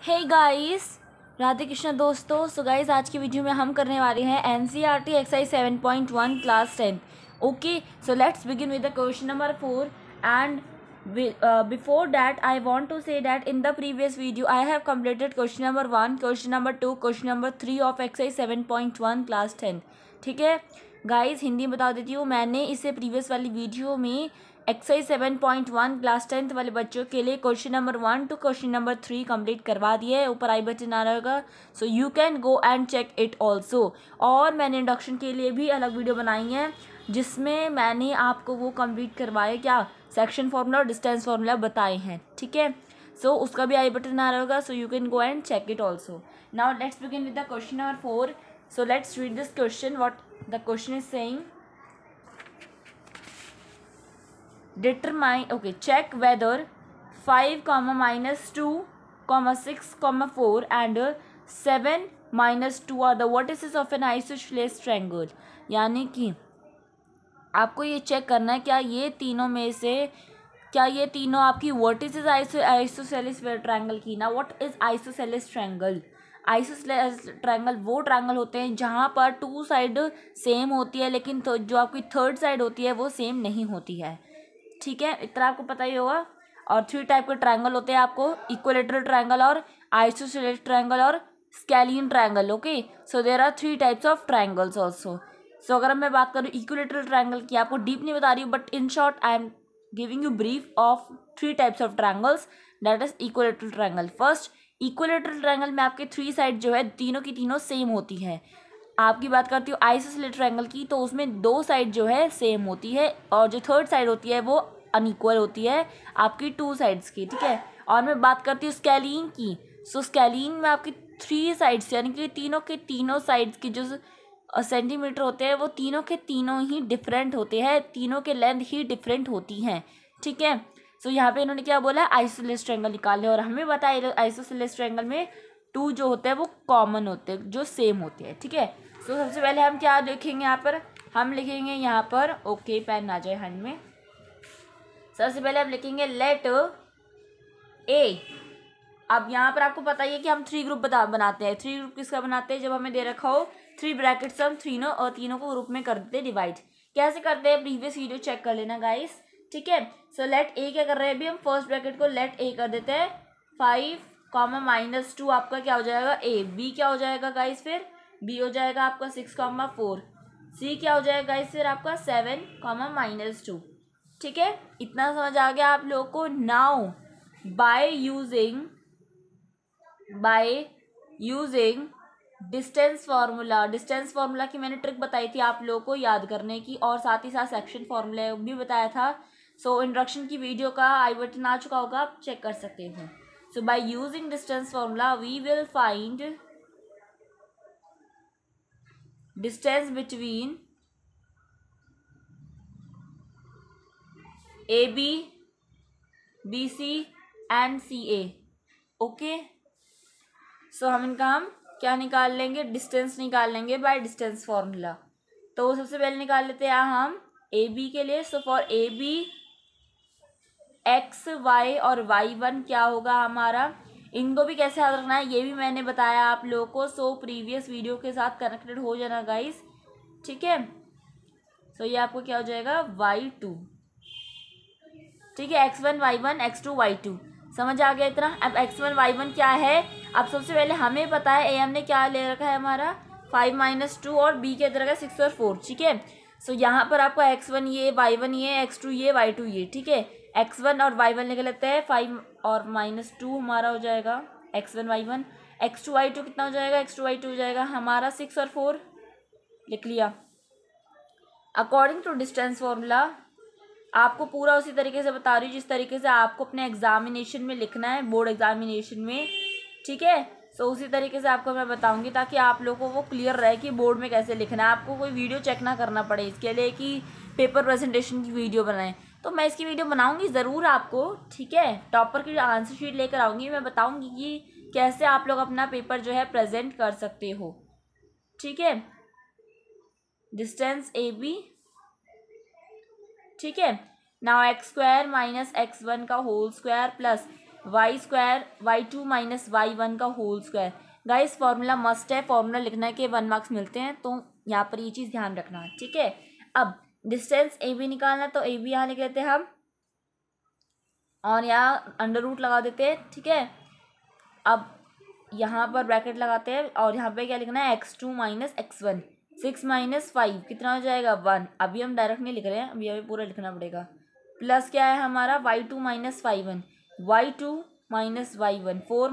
Hey guys, Radhe Krishna दोस्तों। So guys, आज की वीडियो में हम करने वाले हैं NCERT exercise 7.1 class 10। Okay, so let's begin with the question number 4 and before that I want to say that in the previous video I have completed question number 1, question number 2, question number 3 of exercise 7.1 class 10। ठीक है guys, Hindi में बता देती हूँ, मैंने इससे previous वाली video में एक्सरसाइज 7.1 क्लास 10th वाले बच्चों के लिए question number 1 to question number 3 complete करवा दिए है। ऊपर आई बटन आ रहा होगा, so you can go and check it also. और मैंने इंडक्शन के लिए भी अलग वीडियो बनाई है जिसमें मैंने आपको वो कंप्लीट करवाए, क्या सेक्शन फार्मूला और डिस्टेंस फार्मूला बताए हैं। ठीक है, सो उसका भी आई बटन आ रहा होगा, so you can go and check it also. Now let's begin with the question number 4। So let's read this question. What the question is saying, determine, okay, check whether 5 minus 2 6 4 and 7 minus 2 are the vertices of an isosceles triangle। यानी कि आपको ये check करना है क्या ये तीनों में से ये तीनों आपकी वर्टिसेस आइसोसेलेस ट्रायंगल की ना। What is isosceles triangle? Isosceles triangle वो ट्रायंगल होते हैं जहाँ पर टू साइड सेम होती है लेकिन जो आपकी थर्ड साइड होती है वो सेम नहीं होती है। ठीक है, इतना आपको पता ही होगा। और 3 टाइप के ट्रायंगल होते हैं आपको, इक्विलेटरल ट्रायंगल और आइसोसेलेस ट्रायंगल और scalene triangle. Okay, so there are 3 types of triangles also. So अगर मैं बात करूँ इक्विलेटरल ट्रायंगल की, आपको डीप नहीं बता रही हूँ but in short I am giving you brief of 3 types of triangles, that is equilateral triangle. First, equilateral triangle में आपके 3 साइड जो है तीनों की तीनों सेम होती है। आपकी बात करती हूँ आइसोसेलेस ट्रायंगल की, तो उसमें 2 साइड जो है सेम होती है और जो थर्ड साइड होती है वो अनइक्वल होती है आपकी 2 साइड्स की। ठीक है, और मैं बात करती हूँ स्केलिन की। सो स्केलिन में आपकी 3 साइड्स यानी कि तीनों के तीनों साइड्स की जो सेंटीमीटर होते हैं वो तीनों के तीनों ही डिफरेंट होते हैं, तीनों के लेंथ ही डिफरेंट होती हैं। ठीक है, सो यहाँ पे इन्होंने क्या बोला, आइसोसेलेस ट्रायंगल निकाले और हमें बताया आइसोसेलेस ट्रायंगल में 2 जो होते हैं वो कॉमन होते हैं, जो सेम होते हैं। ठीक है, सो सबसे पहले हम क्या लिखेंगे यहाँ पर, हम लिखेंगे यहाँ पर, ओके पेन आ जाए हैंड में। सबसे पहले हम लिखेंगे लेट ए। अब यहाँ पर आपको पता ही है कि हम 3 ग्रुप बनाते हैं। 3 ग्रुप किसका बनाते हैं, जब हमें दे रखा हो 3 ब्रैकेट्स, हम तीनों को ग्रुप में कर देते हैं डिवाइड। कैसे करते हैं, प्रीवियस वीडियो चेक कर लेना गाइस। ठीक है, सो लेट ए क्या कर रहे हैं अभी हम, फर्स्ट ब्रैकेट को लेट ए कर देते हैं। 5 माइनस 2 आपका क्या हो जाएगा ए। बी क्या हो जाएगा गाइस, फिर बी हो जाएगा आपका 6 4। सी क्या हो जाएगा गाइस फिर आपका 7 माइनस 2। ठीक है, इतना समझ आ गया आप लोगों को। Now bye using distance formula की मैंने ट्रिक बताई थी आप लोगों को याद करने की, और साथ ही साथ सेक्शन फार्मूला भी बताया था। सो इंट्रोडक्शन की वीडियो का आई बटन आ चुका होगा, आप चेक कर सकते हो। So by using distance formula we will find distance between AB, BC and CA। Okay, so हम इनका क्या निकाल लेंगे, डिस्टेंस निकाल लेंगे बाय डिस्टेंस फॉर्मूला। तो सबसे पहले निकाल लेते हैं हम AB के लिए। So for AB X, Y और Y1 क्या होगा हमारा, इनको भी कैसे याद रखना है ये भी मैंने बताया आप लोगों को। सो प्रीवियस वीडियो के साथ कनेक्टेड हो जाना गाइस। ठीक है, सो ये आपको क्या हो जाएगा Y2। ठीक है, X1 Y1 X2 Y2 समझ आ गया इतना। अब X1 Y1 क्या है, अब सबसे पहले हमें पता है ए हमने क्या ले रखा है हमारा 5 माइनस 2 और बी के अंदर रखा है 6 और 4। ठीक है, सो यहाँ पर आपका X1 ये, Y1 ये, X2 ये, Y2 ये। ठीक है, X1 और Y1 लेके लेते हैं, 5 और माइनस 2 हमारा हो जाएगा X1 Y1। X2 Y2 कितना हो जाएगा, X2 Y2 हो जाएगा हमारा 6 और 4, लिख लिया। अकॉर्डिंग टू डिस्टेंस फॉर्मूला आपको पूरा उसी तरीके से बता रही हूँ जिस तरीके से आपको अपने एग्जामिनेशन में लिखना है, बोर्ड एग्जामिनेशन में। ठीक है, सो उसी तरीके से आपको मैं बताऊंगी ताकि आप लोगों को वो क्लियर रहे कि बोर्ड में कैसे लिखना है, आपको कोई वीडियो चेक ना करना पड़े इसके लिए कि पेपर प्रेजेंटेशन की वीडियो बनाएं। तो मैं इसकी वीडियो बनाऊंगी ज़रूर आपको। ठीक है, टॉपर की आंसर शीट लेकर आऊँगी, मैं बताऊँगी कि कैसे आप लोग अपना पेपर जो है प्रेजेंट कर सकते हो। ठीक है, डिस्टेंस AB। ठीक है, नाउ x² माइनस x1 का whole square plus y square y2 minus y1 का whole square. Guys formula must है, फॉर्मूला लिखना के 1 मार्क्स मिलते हैं, तो यहाँ पर ये चीज़ ध्यान रखना, ठीक है। अब डिस्टेंस ए बी निकालना, तो ए बी यहाँ लिख लेते हैं हम, और यहाँ अंडर रूट लगा देते हैं, ठीक है। अब यहाँ पर ब्रैकेट लगाते हैं, और यहाँ पे क्या लिखना है, x2 माइनस x1, 6 माइनस 5 कितना हो जाएगा 1। अभी हम डायरेक्ट नहीं लिख रहे हैं, अभी हमें पूरा लिखना पड़ेगा। प्लस क्या है हमारा y2 minus y1, y2 minus y1, 4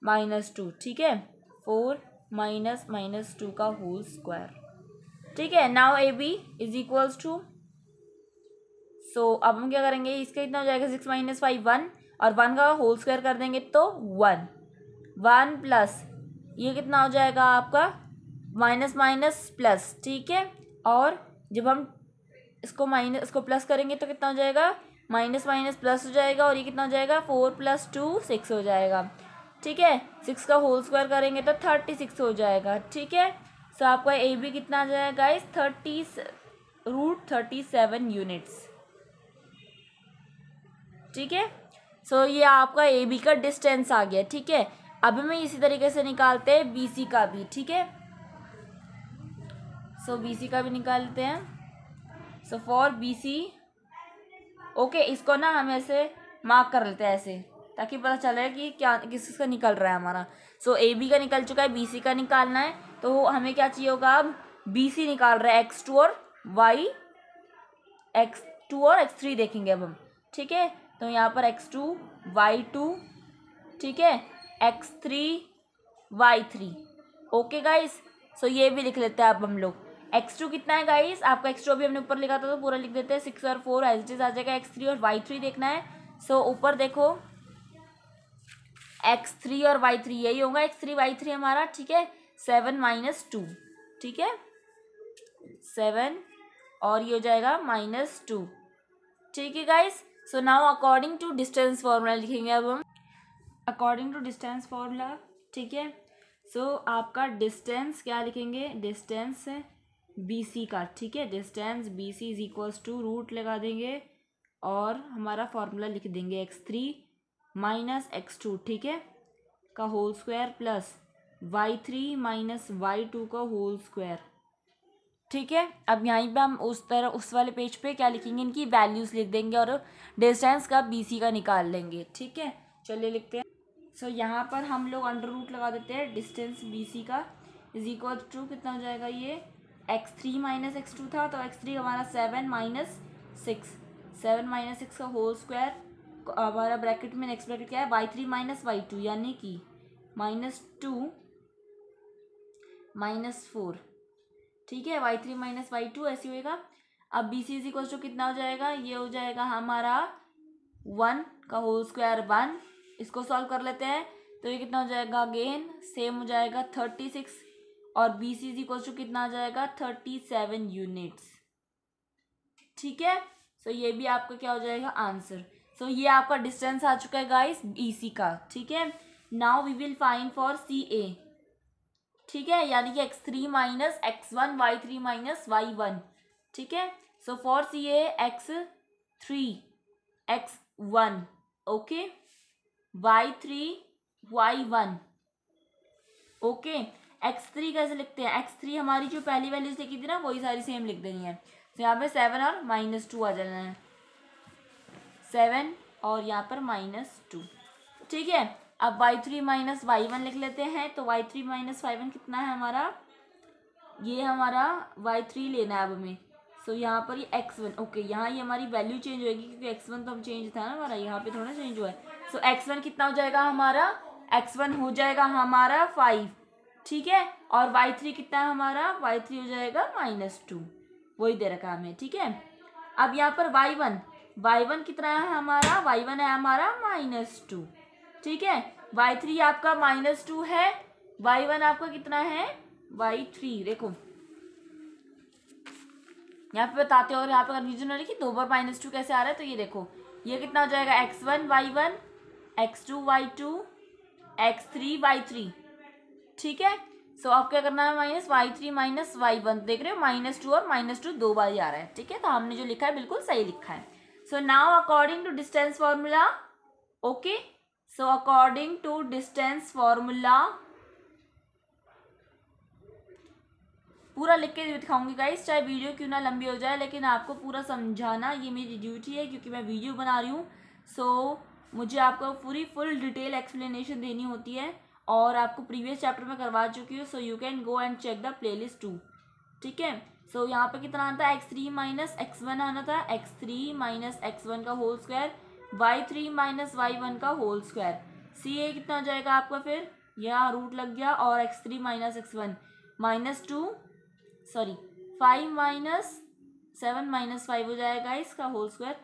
minus 2, ठीक है, 4 माइनस 2 का होल स्क्वायर, ठीक है। Now A B is equals to, so अब हम क्या करेंगे, इसका कितना हो जाएगा 6 माइनस 5 1, और 1 का होल स्क्वायर कर देंगे तो 1 प्लस ये कितना हो जाएगा आपका माइनस माइनस प्लस, ठीक है। और जब हम इसको प्लस करेंगे तो कितना हो जाएगा, माइनस माइनस प्लस हो जाएगा, और ये कितना हो जाएगा 4 प्लस 2 6 हो जाएगा, ठीक है। 6 का होल स्क्वायर करेंगे तो 36 हो जाएगा, ठीक है। सो आपका ए बी कितना आ जाएगा गाइस, √37 यूनिट्स, ठीक है। सो ये आपका ए बी का डिस्टेंस आ गया, ठीक है। अभी मैं इसी तरीके से निकालते हैं बी सी का भी, ठीक है। सो बी सी का भी निकालते हैं। So for B C, okay, इसको ना हम ऐसे मार्क कर लेते हैं ऐसे, ताकि पता चले कि क्या किस का निकल रहा है हमारा। सो ए बी का निकल चुका है, बी सी का निकालना है, तो हमें क्या चाहिए होगा, अब बी सी निकाल रहा है, x2 और x3 देखेंगे अब हम, ठीक है। तो यहाँ पर x2 y2, ठीक है, x3 y3, ओके गाइस। सो ये भी लिख लेते हैं अब हम लोग। x2 कितना है गाइस, आपका x2 अभी हमने ऊपर लिखा था तो पूरा लिख देते हैं, 6 और 4 एज इट इज आ जाएगा। x3 और y3 देखना है, सो ऊपर देखो x3 और y3 यही होगा, x3 y3 हमारा, ठीक है। 7 माइनस 2, ठीक है, 7 और ये हो जाएगा -2, ठीक है guys. So now according to distance formula लिखेंगे अब हम, अकॉर्डिंग टू डिस्टेंस फॉर्मूला, ठीक है। सो आपका डिस्टेंस क्या लिखेंगे, डिस्टेंस बी सी का, ठीक है, distance B C is equals to root लगा देंगे, और हमारा फॉर्मूला लिख देंगे x3 माइनस x2, ठीक है, का whole square plus y3 minus y2 का होल स्क्वायर, ठीक है। अब यहीं पे हम उस वाले पेज पे क्या लिखेंगे, इनकी वैल्यूज़ लिख देंगे, और डिस्टेंस का बी सी का निकाल लेंगे, ठीक है। चलिए लिखते हैं। सो यहाँ पर हम लोग अंडर रूट लगा देते हैं, डिस्टेंस बी सी का इज इक्वल टू कितना हो जाएगा, ये x3 माइनस x2 था, तो x3 हमारा 7 माइनस 6 का होल स्क्वायर, हमारा ब्रैकेट में नेक्स्ट ब्रैकेट क्या है, y3 माइनस y2, यानी कि -2 -4, ठीक है, y3 माइनस y2 ऐसे होएगा। अब B C is equal to कितना हो जाएगा, ये हो जाएगा हमारा 1 का होल स्क्वायर 1, इसको सॉल्व कर लेते हैं, तो ये कितना हो जाएगा, अगेन सेम हो जाएगा 36, और B C is equal to कितना आ जाएगा 37 यूनिट्स, ठीक है। सो ये भी आपका क्या हो जाएगा आंसर। सो ये आपका डिस्टेंस आ चुका है गाइस बी सी का, ठीक है। Now we will find for C A, ठीक है, यानी कि x3 minus x1 y3 minus y1, ठीक है। So for C A x3 x1, okay, y3 y1, okay. x3 कैसे लिखते हैं, x3 हमारी जो पहली वैल्यूज लिखी थी ना वही सारी सेम लिख देनी है। तो यहाँ पे 7 और -2 आ जाना है, 7 और यहाँ पर -2, ठीक है। अब y3 माइनस y1 लिख लेते हैं, तो y3 माइनस y1 कितना है हमारा, ये हमारा y3 लेना है अब हमें। सो यहाँ पर ये x1, ओके, यहाँ ये हमारी वैल्यू चेंज होगी, क्योंकि x1 तो हम चेंज था ना हमारा, यहाँ पे थोड़ा चेंज हुआ है। सो x1 कितना हो जाएगा हमारा, x1 हो जाएगा हमारा 5, ठीक है, और y3 कितना है हमारा, y3 हो जाएगा -2, वही दे रखा हमें, ठीक है। अब यहाँ पर y1 कितना है हमारा, y1 है हमारा -2, ठीक है। y3 आपका -2 है, y1 आपका कितना है y3, देखो यहाँ पे बताते हो, और यहाँ पे कंफ्यूजन हो रही है कि 2 बार -2 कैसे आ रहा है, तो ये देखो ये कितना हो जाएगा x1 y1 x2 y2 x3 y3, ठीक है। सो अब क्या करना है, y3 माइनस y1, देख रहे हो -2 और -2 2 बार ही आ रहा है, ठीक है। तो हमने जो लिखा है बिल्कुल सही लिखा है। So now according to distance formula, okay, so according to distance formula, पूरा लिख के दिखाऊंगी गाइस, चाहे वीडियो क्यों ना लंबी हो जाए, लेकिन आपको पूरा समझाना ये मेरी ड्यूटी है, क्योंकि मैं वीडियो बना रही हूँ। सो मुझे आपको पूरी फुल डिटेल एक्सप्लेनेशन देनी होती है, और आपको प्रीवियस चैप्टर में करवा चुकी हूँ। So you can go and check the playlist too, ठीक है। सो यहाँ पे कितना आता है, x3 माइनस x1 आना था, x3 माइनस x1 का whole square, y3 minus y1 का होल स्क्वायर। CA कितना हो जाएगा आपका, फिर यहाँ रूट लग गया, और x3 minus x1 minus 2, sorry 5 minus 7 minus 5 हो जाएगा इसका होल स्क्वायर,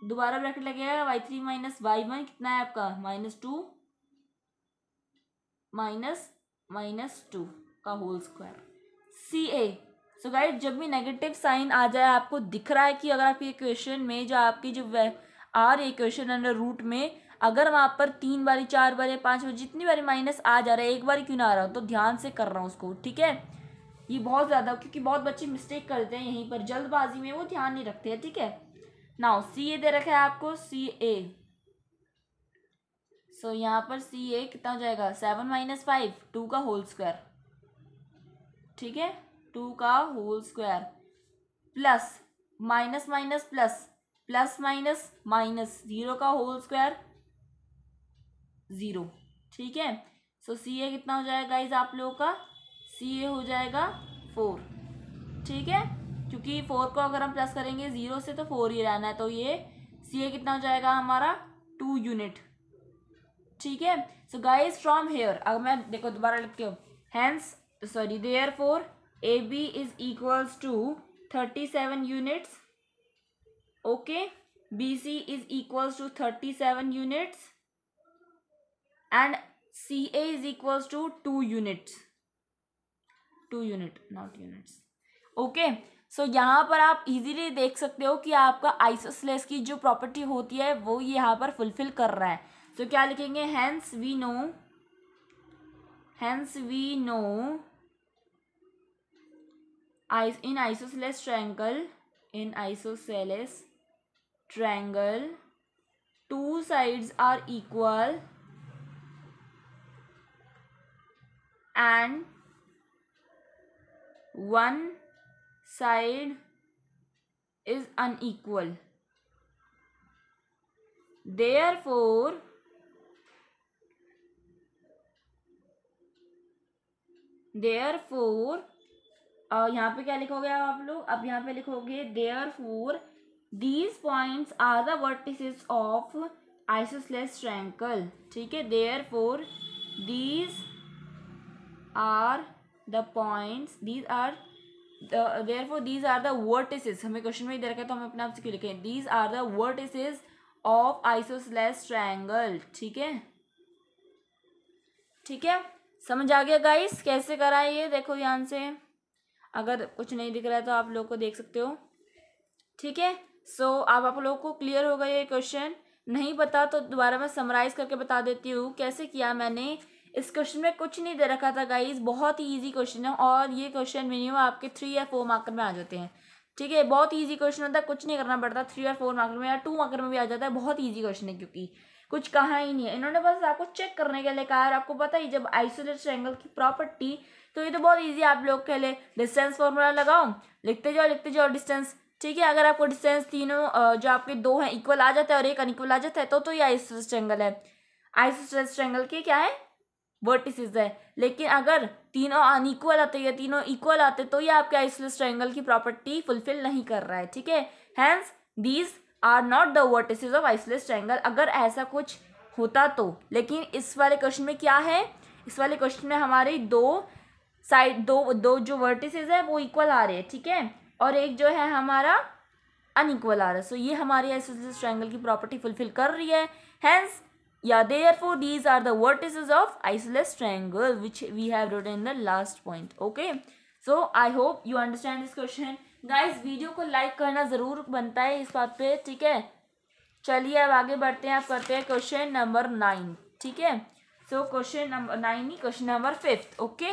दोबारा ब्रैकेट लगेगा, y3 माइनस y1 कितना है आपका, -2 माइनस 2 का whole square. CA, so guys जब भी नेगेटिव साइन आ जाए, आपको दिख रहा है कि अगर आपकी इक्वेशन में जो आपकी जो आ रही इक्वेशन अंडर रूट में, अगर वहाँ पर 3 बारी 4 बारी 5 बारी जितनी बारी माइनस आ जा रहा है, एक बारी क्यों ना आ रहा हो, तो ध्यान से कर रहा हूँ उसको, ठीक है। ये बहुत ज़्यादा, क्योंकि बहुत बच्चे मिस्टेक करते हैं यहीं पर, जल्दबाजी में वो ध्यान नहीं रखते हैं, ठीक है। नाउ CA दे रखा है आपको, CA, सो यहाँ पर CA कितना हो जाएगा, 7 माइनस 5, 2 का होल स्क्वायर, ठीक है, 2 का whole square, plus minus minus plus, plus minus minus, 0 का होल स्क्वायर 0, ठीक है। सो CA कितना हो जाएगा गाइस आप लोगों का, CA हो जाएगा 4, ठीक है, क्योंकि 4 को अगर हम प्लस करेंगे 0 से तो 4 ही रहना है, तो ये CA कितना हो जाएगा हमारा 2 यूनिट, ठीक है। सो गाइस फ्रॉम हेयर, अगर मैं देखो दोबारा लिखती हूँ, hence sorry therefore AB is equals to 37 units, okay, BC is equals to 37 units, and CA is equals to 2 units, 2 unit not units, okay. So यहाँ पर आप इजीली देख सकते हो कि आपका आइसोसेलेस की जो प्रॉपर्टी होती है वो यहाँ पर फुलफिल कर रहा है। सो क्या लिखेंगे, hence we know in isosceles triangle, two sides are equal and one side is unequal. Therefore यहाँ पे क्या लिखोगे आप लोग, अब यहाँ पे लिखोगे therefore these points are the vertices of isosceles triangle, ठीक है। therefore these are the vertices, हमें क्वेश्चन में ही दे रखा है तो हम अपने आप से क्यों लिखें, these are the vertices of isosceles triangle, ठीक है, ठीक है। समझ आ गया गाइस कैसे करा है ये, देखो ध्यान से, अगर कुछ नहीं दिख रहा है तो आप लोग को देख सकते हो, ठीक है। सो अब आप लोगों को क्लियर हो गया ये क्वेश्चन, नहीं पता तो दोबारा मैं समराइज करके बता देती हूँ कैसे किया मैंने। इस क्वेश्चन में कुछ नहीं दे रखा था गाइस, बहुत ही ईजी क्वेश्चन है, और ये क्वेश्चन मिनिमम आपके 3 या 4 मार्कर में आ जाते हैं, ठीक है। बहुत ईजी क्वेश्चन होता है, कुछ नहीं करना पड़ता, 3 और 4 मार्कर में या 2 मार्कर में भी आ जाता है, बहुत ईजी क्वेश्चन है, क्योंकि कुछ कहा ही नहीं है इन्होंने, बस आपको चेक करने के लिए कहा है। आपको पता ही जब आइसोलेटेड ट्रायंगल की प्रॉपर्टी, तो ये तो बहुत ईजी, आप लोग के लिए डिस्टेंस फॉर्मूला लगाओ, लिखते जाओ डिस्टेंस, ठीक है। अगर आपको डिस्टेंस तीनों जो आपके 2 हैं इक्वल आ जाता है और एक अनइक्वल आ जाता है, तो ये आइसोसेलेस ट्रायंगल है। आइसोसेलेस ट्रायंगल के क्या है, वर्टिसेस है। लेकिन अगर तीनों अनइक्वल आते या तीनों इक्वल आते, तो ये आपके आइसोसेलेस ट्रायंगल की प्रॉपर्टी फुलफिल नहीं कर रहा है, ठीक है। Hence these are not the vertices of isosceles triangle, अगर ऐसा कुछ होता तो। लेकिन इस वाले क्वेश्चन में क्या है, इस वाले क्वेश्चन में हमारी दो जो वर्टिसेस है वो इक्वल आ रहे हैं, ठीक है, और एक जो है हमारा अनइक्वल आ रहा है। सो ये हमारी आइसोसेलेस ट्रायंगल की प्रॉपर्टी फुलफिल कर रही है। Hence therefore these are the vertices of isosceles triangle which we have written in the last point. Okay, so I hope you understand this question guys। Video को like करना ज़रूर बनता है इस बात पे, ठीक है। चलिए अब आगे बढ़ते हैं, अब करते हैं क्वेश्चन नंबर 9, ठीक है। सो क्वेश्चन नंबर 9 नहीं, question number 5, okay.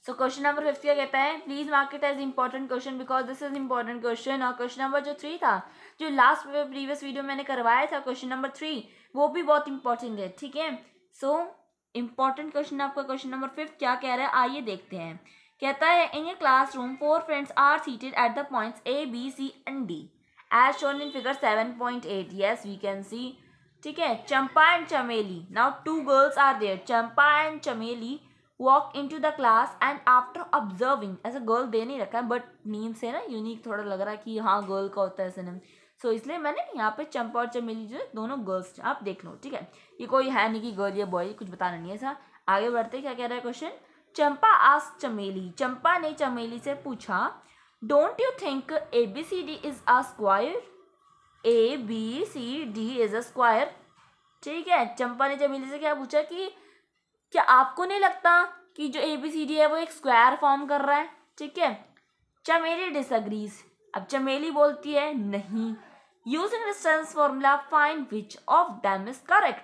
So question number 5 क्या कहता है, please mark it as important question because this is important question. और क्वेश्चन नंबर जो 3 था, जो लास्ट प्रीवियस वीडियो मैंने करवाया था, क्वेश्चन नंबर 3, वो भी बहुत इंपॉर्टेंट है, ठीक है। सो इंपॉर्टेंट क्वेश्चन आपका क्वेश्चन नंबर 5 क्या कह रहा है, आइए देखते हैं। कहता है in a classroom 4 friends are seated at the points A, B, C and D as shown in figure 7.8. yes we can see, ठीक है। Champa and Chameli, now 2 girls are there, Champa and Chameli walk into the class and after observing, ऐसा girl दे नहीं रखा है but name से ना unique थोड़ा लग रहा है कि हाँ गर्ल का होता है ऐसे नेम, सो इसलिए मैंने यहाँ पे चंपा और चमेली जो है दोनों गर्ल्स, आप देख लो, ठीक है। ये कोई है नहीं कि गर्ल या बॉय, कुछ बताना नहीं है ऐसा। आगे बढ़ते, क्या कह रहा है क्वेश्चन, चंपा आस्क्ड चमेली, चंपा ने चमेली से पूछा, don't you think ABCD is a square, ABCD is a square, ठीक है। चंपा ने चमेली से क्या पूछा कि क्या आपको नहीं लगता कि जो ABCD है वो एक स्क्वायर फॉर्म कर रहा है, ठीक है। चमेली डिसएग्रीज, अब चमेली बोलती है नहीं, using distance formula find which of them is correct.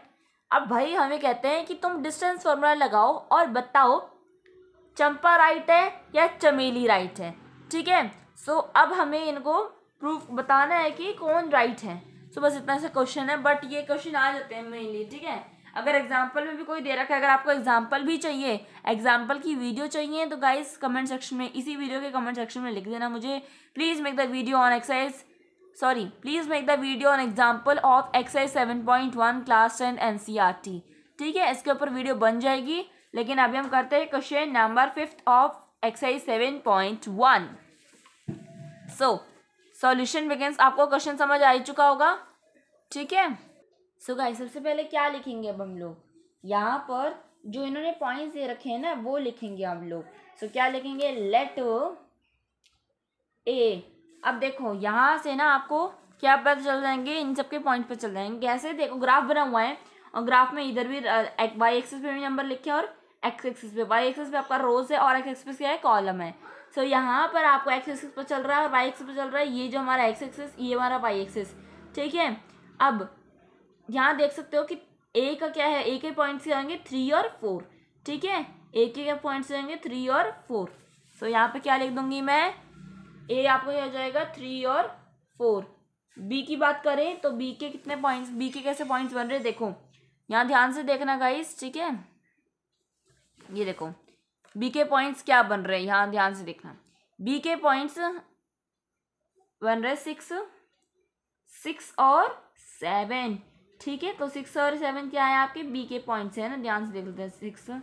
अब भाई हमें कहते हैं कि तुम डिस्टेंस फॉर्मूला लगाओ और बताओ चंपा राइट है या चमेली राइट है, ठीक है। सो अब हमें इनको प्रूफ बताना है कि कौन राइट है। सो बस इतना सा क्वेश्चन है, बट ये क्वेश्चन आ जाते हैं मेनली, ठीक है। अगर एग्जाम्पल में भी कोई दे रखा है, अगर आपको एग्जाम्पल भी चाहिए, एग्जाम्पल की वीडियो चाहिए, तो गाइस कमेंट सेक्शन में, इसी वीडियो के कमेंट सेक्शन में लिख देना मुझे, please make the video on exercise, sorry please make the video on example of exercise 7.1 class 10 NCERT, ठीक है। इसके ऊपर वीडियो बन जाएगी, लेकिन अभी हम करते हैं question number 5 of exercise 7.1। So solution begins, आपको क्वेश्चन समझ आ चुका होगा, ठीक है। सो गाइस सबसे पहले क्या लिखेंगे अब हम लोग, यहाँ पर जो इन्होंने पॉइंट्स दे रखे हैं ना वो लिखेंगे हम लोग। सो क्या लिखेंगे, लेट ए, अब देखो यहाँ से ना आपको क्या पता चल जाएंगे, इन सबके पॉइंट पे चल जाएंगे। कैसे, देखो ग्राफ बना हुआ है और ग्राफ में इधर भी वाई एक्सिस पे भी नंबर लिखे और एक्स एक्सिस पे, वाई एक्सिस पे आपका रोज है और एक्स एक्सिस पे क्या है, कॉलम है। सो यहाँ पर आपको एक्स एक्सिस पे चल रहा है और वाई एक्सिस पे चल रहा है, ये जो हमारा एक्स एक्सिस, ये हमारा वाई एक्सिस, ठीक है। अब यहाँ देख सकते हो कि ए का क्या है, ए के पॉइंट्स क्या होंगे 3 और 4, ठीक है। ए के पॉइंट्स होंगे 3 और 4। सो यहाँ पे क्या लिख दूंगी मैं, ए आपको क्या हो जाएगा 3 और 4। बी की बात करें तो बी के कितने पॉइंट्स, बी के कैसे पॉइंट्स बन रहे, देखो यहाँ ध्यान से देखना गाइस, ठीक है। ये देखो बी के पॉइंट्स क्या बन रहे हैं, यहाँ ध्यान से देखना, बी के पॉइंट्स बन रहे 6 और 7, ठीक है। तो 6 और 7 क्या है आपके बी के पॉइंट्स है ना, ध्यान से देख लेते हैं, 6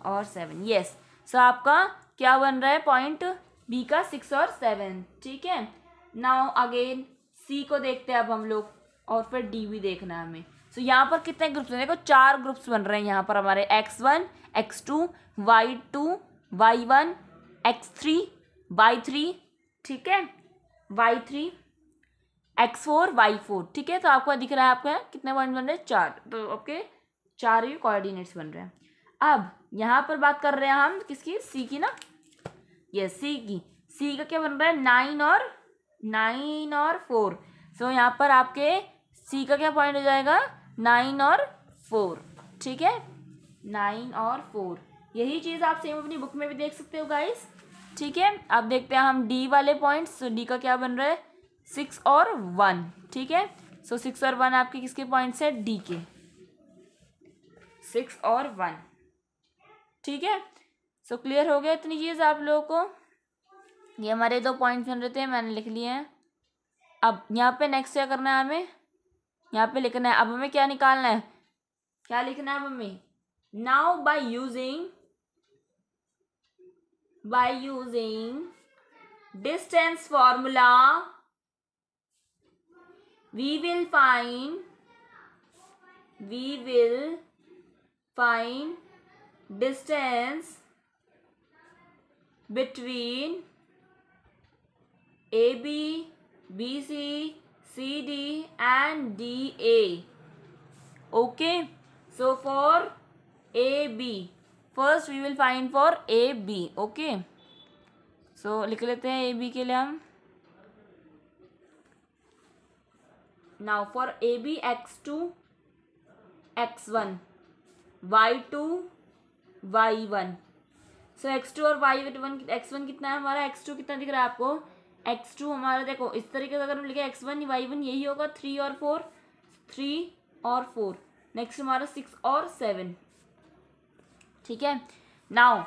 और 7, यस। सो आपका क्या बन रहा है पॉइंट बी का 6 और 7, ठीक है। नाउ अगेन सी को देखते हैं अब हम लोग, और फिर डी भी देखना है हमें। सो यहाँ पर कितने ग्रुप्स हैं, देखो 4 ग्रुप्स बन रहे हैं यहाँ पर हमारे, x1, x2, y2, y1, x3, y3, ठीक है, y3, x4, y4, ठीक है। तो आपको दिख रहा है आपका कितने पॉइंट बन रहे हैं, 4, तो आपके 4 ही कोऑर्डिनेट्स बन रहे हैं। अब यहाँ पर बात कर रहे हैं हम किसकी, सी की ना, यस सी की, सी का क्या बन रहा है 9 और 4। सो यहाँ पर आपके सी का क्या पॉइंट हो जाएगा 9 और 4, ठीक है, 9 और 4। यही चीज़ आप सेम अपनी बुक में भी देख सकते हो गाइस, ठीक है। अब देखते हैं हम डी वाले पॉइंट्स, डी का क्या बन रहा है 6 और 1, ठीक है। सो 6 और 1 आपके किसके पॉइंट्स है, डी के, 6 और 1, ठीक है। सो क्लियर हो गया इतनी चीज़ आप लोगों को, ये हमारे 2 पॉइंट्स बन रहे थे, मैंने लिख लिए हैं। अब यहाँ पे नेक्स्ट क्या करना है हमें, यहाँ पे लिखना है, अब हमें क्या निकालना है, क्या लिखना है अब हमें, now bye using distance formula we will find distance between AB, BC, CD and DA, okay. So for AB first we will find for AB, okay. So लिख लेते हैं AB के लिए हम, now for AB x2, x1, y2, y1. So x2 और y1 x1 कितना है हमारा, x2 कितना दिख रहा है आपको, x2 हमारा देखो इस तरीके से अगर हम लिखे x1 y1 यही होगा 3 और 4, 3 और 4, नेक्स्ट हमारा 6 और 7, ठीक है। Now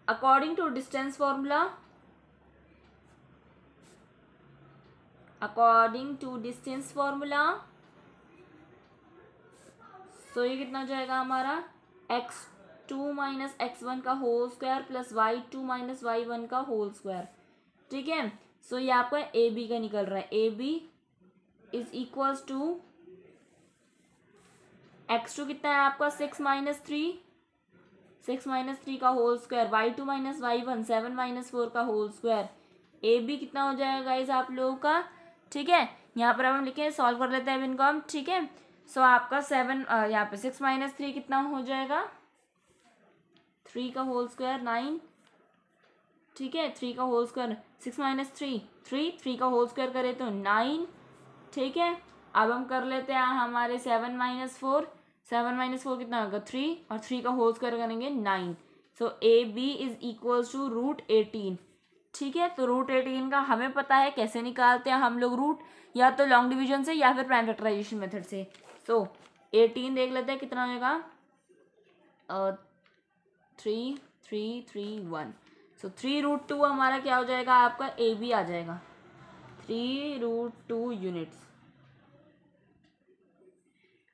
according to distance formula, according to distance formula, so ये कितना हो जाएगा हमारा x2 माइनस x1 का whole square plus y2 minus y1 का होल स्क्वायर, ठीक है। सो ये आपका ए बी का निकल रहा है, A B is equals to x2 कितना है आपका 6 माइनस 3, 6 माइनस 3 का whole square, y2 minus y1 7 minus 4 का होल स्क्वायर, ए बी कितना हो जाएगा गाइज आप लोगों का, ठीक है। यहाँ पर अब हम लिखे सॉल्व कर लेते हैं अब इनको हम, ठीक है। सो आपका 7 यहाँ पे 6 माइनस 3 कितना हो जाएगा, 3 का होल स्क्वायर 9, ठीक है, 3 का होल स्क्वायर 6 माइनस 3 का होल स्क्वायर करें तो 9, ठीक है। अब हम कर लेते हैं हमारे 7 माइनस 4, 7 माइनस 4 कितना होगा 3, और 3 का होल स्क्वायर करेंगे 9। So A B is equals to √18, ठीक है। तो √18 का हमें पता है कैसे निकालते हैं हम लोग रूट, या तो लॉन्ग डिवीजन से या फिर प्राइम फैक्टराइजेशन मेथड से। सो 18 देख लेते हैं कितना हो जाएगा, 3 3 3 1, सो 3√2 हमारा क्या हो जाएगा आपका ए बी आ जाएगा, 3√2 यूनिट्स।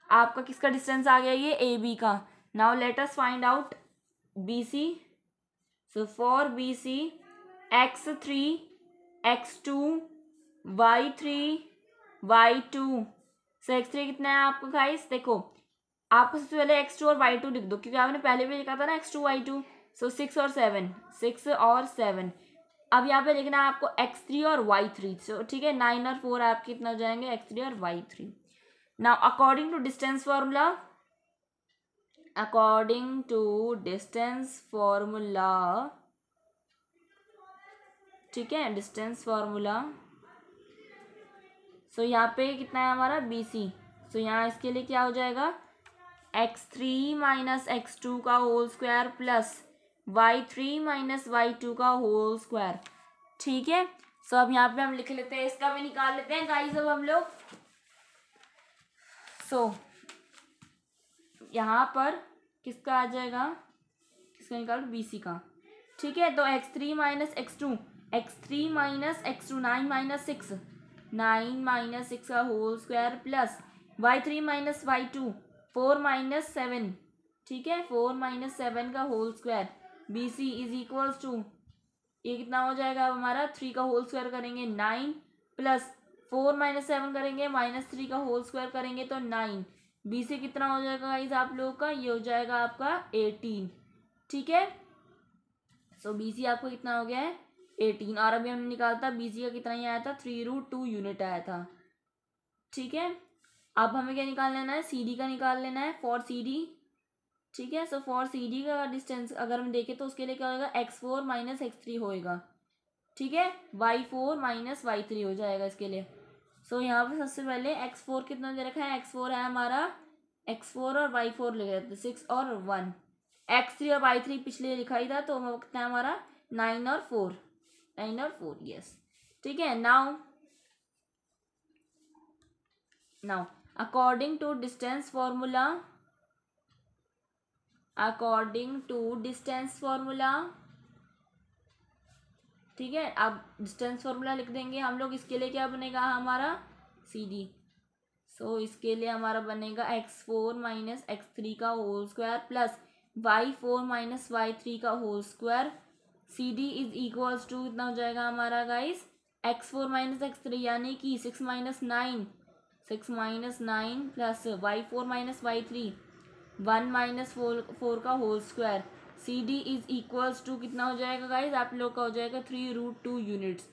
आपका किसका डिस्टेंस आ गया ये ए बी का। Now let us find out B C. So for B C x3 x2 y3 y2, so x3 कितना है आपको गाइस, देखो आपको सबसे पहले x2 और y2 लिख दो क्योंकि आपने पहले भी लिखा था ना x2 y2। सो 6 और 7, 6 और 7। अब यहाँ पे लिखना है आपको x3 और y3, सो ठीक है 9 और 4 आपके कितना हो जाएंगे x3 और y3। Now according to distance formula, according to distance formula, ठीक है, डिस्टेंस फॉर्मूला। सो यहाँ पे कितना है हमारा बी सी। सो यहाँ इसके लिए क्या हो जाएगा x3 माइनस x2 का whole square plus y3 minus y2 का होल स्क्वायर, ठीक है। सो अब यहाँ पे हम लिख लेते हैं, इसका भी निकाल लेते हैं गाइस अब हम लोग। सो यहाँ पर किसका आ जाएगा, किसका निकालो बी सी का, ठीक है। तो x3 minus x2, x3 minus x2 9 minus 6, 9 minus 6 का whole square plus y3 minus y2 4 minus 7, ठीक है, 4 माइनस 7 का whole square, B C is equals to ये कितना हो जाएगा अब हमारा 3 का होल स्क्वायर करेंगे 9 प्लस 4 माइनस 7 करेंगे माइनस 3 का होल स्क्वायर करेंगे तो 9। बी सी कितना हो जाएगा गाइस आप लोगों का, ये हो जाएगा आपका 18, ठीक है। सो बी सी आपको कितना हो गया है 18, और अभी हमने निकाला था बी सी का कितना ही आया था 3√2 यूनिट आया था, ठीक है। अब हमें क्या निकाल लेना है, सी डी का निकाल लेना है, फॉर सी डी, ठीक है। सो फॉर सी डी का डिस्टेंस अगर हम देखें तो उसके लिए क्या होगा x4 माइनस x3 होएगा, ठीक है, y4 माइनस y3 हो जाएगा इसके लिए। सो यहाँ पे सबसे पहले x4 कितना दे रखा है, x4 है हमारा, x4 और y4 ले लेते 6 और 1, x3 और y3 पिछले लिखा ही था तो कितना है हमारा 9 और 4, 9 और 4, यस, ठीक है। Now according to distance formula, according to distance formula, ठीक है। अब डिस्टेंस फॉर्मूला लिख देंगे हम लोग, इसके लिए क्या बनेगा हमारा सी डी। सो इसके लिए हमारा बनेगा x4 माइनस x3 का whole square plus y4 minus y3 का whole square, C D is equals to कितना हो जाएगा हमारा गाइस x4 माइनस x3 यानी कि 6 minus 9, 6 minus 9 plus y4 minus y3 1 minus 4 का whole square, C D is equals to कितना हो जाएगा गाइज आप लोग का हो जाएगा 3√2 यूनिट्स।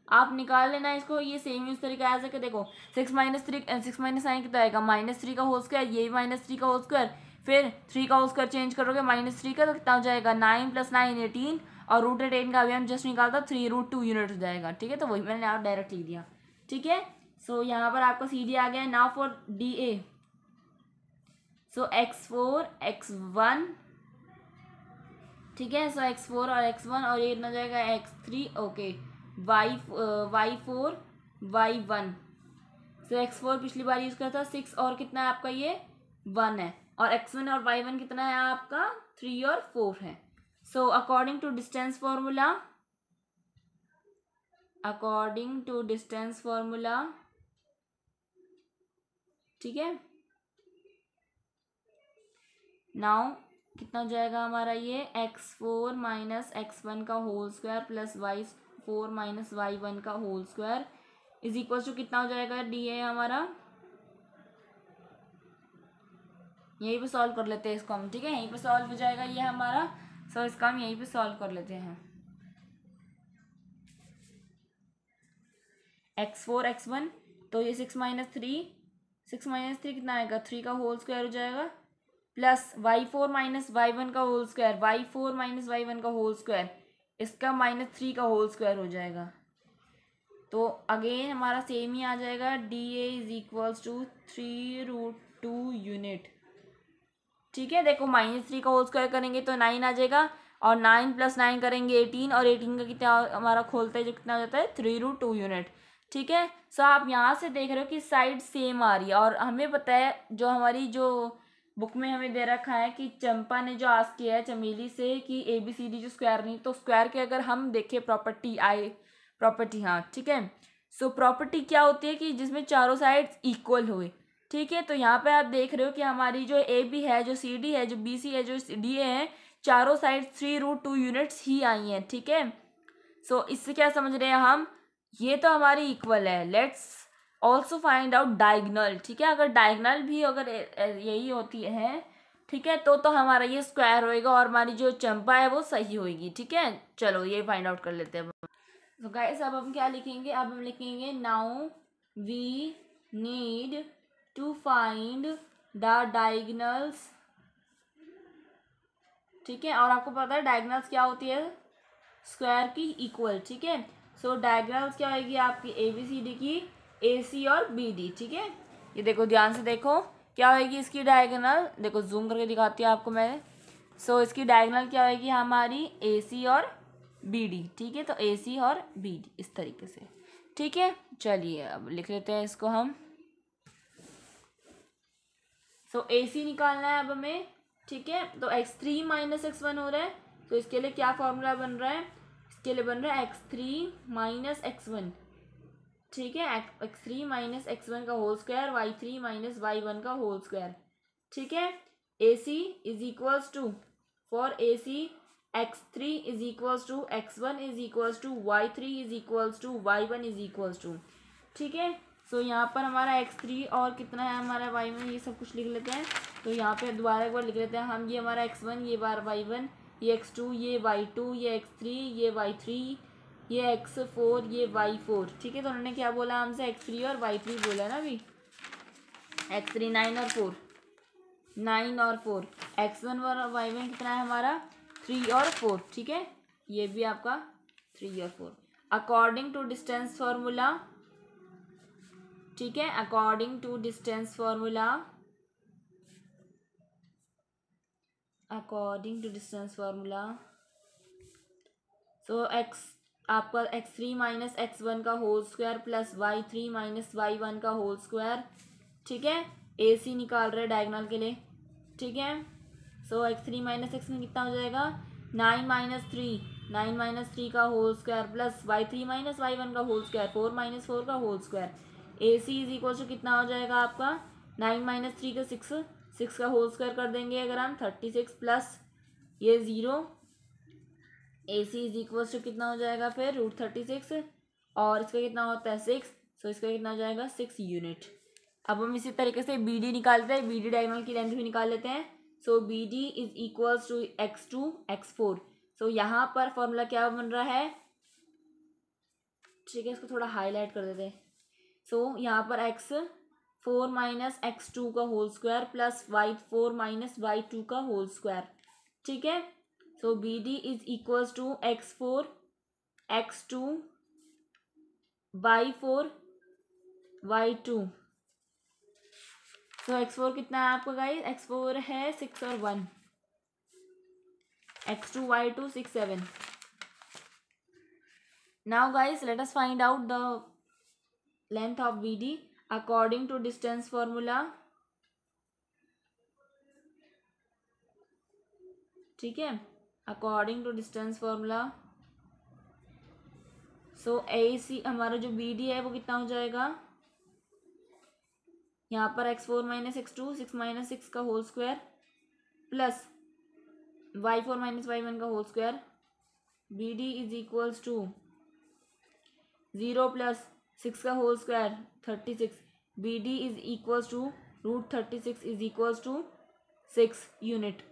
आप निकाल लेना इसको, ये सेम इस तरीके आ सके, देखो 6 माइनस 9 कितना आएगा -3 का होल स्क्वायर, ये -3 का होल स्क्वायर, फिर 3 का होल स्क्वायर चेंज करोगे -3 का तो कितना हो जाएगा 9 + 9 18, और √18 का अभी हम जस्ट निकालता 3√2 यूनिट हो जाएगा, ठीक है। तो वही मैंने आप डायरेक्ट लिख दिया, ठीक है। सो यहाँ पर आपका सी डी आ गया है। Now for D A, so x4 x1 ठीक है। सो x4 और x1 और ये कितना हो जाएगा x3, ओके, y4 y1। सो x4 पिछली बार यूज किया था 6 और कितना है आपका ये 1 है, और x1 और y1 कितना है आपका 3 और 4 है। So according to distance formula, ठीक है, नाउ कितना हो जाएगा हमारा ये x4 माइनस x1 का whole square plus y4 minus y1 का whole square is equal to कितना हो जाएगा डी ए हमारा। यहीं पे सॉल्व कर लेते हैं इसको हम, ठीक है, यहीं पे सॉल्व हो जाएगा ये हमारा। सो इसका हम यहीं पे सॉल्व कर लेते हैं। x4 x1, तो ये 6 माइनस थ्री कितना आएगा 3 का होल स्क्वायर हो जाएगा, प्लस y4 माइनस y1 का whole square, y4 minus y1 का होल स्क्वायर, इसका -3 का होल स्क्वायर हो जाएगा। तो अगेन हमारा सेम ही आ जाएगा, D A is equals to 3√2 unit. ठीक है, देखो -3 का होल स्क्वायर करेंगे तो 9 आ जाएगा, और 9 + 9 करेंगे 18, और 18 का कितना हमारा खोलता है जो कितना हो जाता है 3√2 यूनिट। ठीक है, सो आप यहाँ से देख रहे हो कि साइड सेम आ रही है, और हमें पता है जो हमारी जो बुक में हमें दे रखा है कि चंपा ने जो आस्क किया है चमेली से कि ABCD जो स्क्वायर नहीं, तो स्क्वायर के अगर हम देखें प्रॉपर्टी, हाँ ठीक है। सो प्रॉपर्टी क्या होती है कि जिसमें चारों साइड्स इक्वल हुए। ठीक है, तो यहाँ पे आप देख रहे हो कि हमारी जो AB है, जो CD है, जो BC है, जो DA है, चारों साइड 3√2 यूनिट्स ही आई हैं। ठीक है, सो इससे क्या समझ रहे हैं हम, ये तो हमारी इक्वल है। Let's also find out diagonal. ठीक है, अगर डायगनल भी अगर यही होती है, ठीक है, तो हमारा ये स्क्वायर होएगा और हमारी जो चंपा है वो सही होएगी। ठीक है, चलो ये फाइंड आउट कर लेते हैं। तो गाइस अब हम क्या लिखेंगे, अब हम लिखेंगे now we need to find the diagonals. ठीक है, और आपको पता है डायगनल्स क्या होती है, स्क्वायर की इक्वल। ठीक है, सो डायगनल्स क्या होगी आपकी ABCD की, AC और BD। ठीक है, ये देखो ध्यान से देखो क्या होगी इसकी डायगनल, देखो जूम करके दिखाती हूँ आपको मैं। सो इसकी डायगनल क्या होगी हमारी AC और BD। ठीक है, तो AC और BD इस तरीके से। ठीक है, चलिए अब लिख लेते हैं इसको हम। सो AC निकालना है अब हमें। ठीक है, तो x3 माइनस x1 हो रहा है, तो इसके लिए क्या फॉर्मूला बन रहा है, इसके लिए बन रहा है x3 माइनस x1। ठीक है, x3 माइनस x1 का whole square, y3 minus y1 का होल स्क्वायर। ठीक है, AC is equals to, for AC x3 is equals to x1 is equals to y3 is equals to y1 is equals to. ठीक है, सो यहाँ पर हमारा x3 और कितना है हमारा y1, ये सब कुछ लिख लेते हैं। तो यहाँ पे दोबारा एक बार लिख लेते हैं हम, ये हमारा x1, ये बार y1, ये x2, ये y2, ये x3, ये y3, ये x4, ये y4। ठीक है, तो उन्होंने क्या बोला हमसे, x3 और y3 बोला ना अभी, x3 9 और 4, 9 और 4, x1 और y1 कितना है हमारा 3 और 4। ठीक है, ये भी आपका 3 और 4 अकॉर्डिंग टू डिस्टेंस फॉर्मूला। ठीक है, अकॉर्डिंग टू डिस्टेंस फॉर्मूला, सो आपका x3 माइनस x1 का whole square plus y3 minus y1 का होल स्क्वायर। ठीक है, AC निकाल रहे डायगोनल के लिए। ठीक है, सो x3 माइनस x1 कितना हो जाएगा 9 माइनस 3 का whole square plus y3 minus y1 का होल स्क्वायर, 4 माइनस 4 का whole square. AC is equal to कितना हो जाएगा आपका 9 माइनस 3 का 6 का होल स्क्वायर कर देंगे अगर हम 36 प्लस ये 0। AC इज इक्वल टू कितना हो जाएगा फिर √36, और इसका कितना होता है 6, सो इसका कितना हो जाएगा 6 यूनिट। अब हम इसी तरीके से BD निकालते हैं, BD डायगोनल की लेंथ भी निकाल लेते हैं। So BD is equals to x2 x4। So यहाँ पर फॉर्मूला क्या बन रहा है, ठीक है, इसको थोड़ा हाईलाइट कर देते हैं। सो यहाँ पर x4 माइनस x2 का whole square plus y4 minus y2 का होल स्क्वायर। ठीक है, so BD is equals to x4 x2 y4 y2। So x4 कितना है आपका गाइस, x4 है 6 और 1। x2 y2 6 7. Now guys, let us find out the length of BD according to distance formula. ठीक है, according to distance formula. सो ए सी हमारा जो B D है वो कितना हो जाएगा, यहाँ पर x4 माइनस x2 6 माइनस 6 का whole square plus y4 minus y1 का whole square. B D is equals to 0 plus 6 का whole square 36. B D is equals to √36 is equals to 6 unit.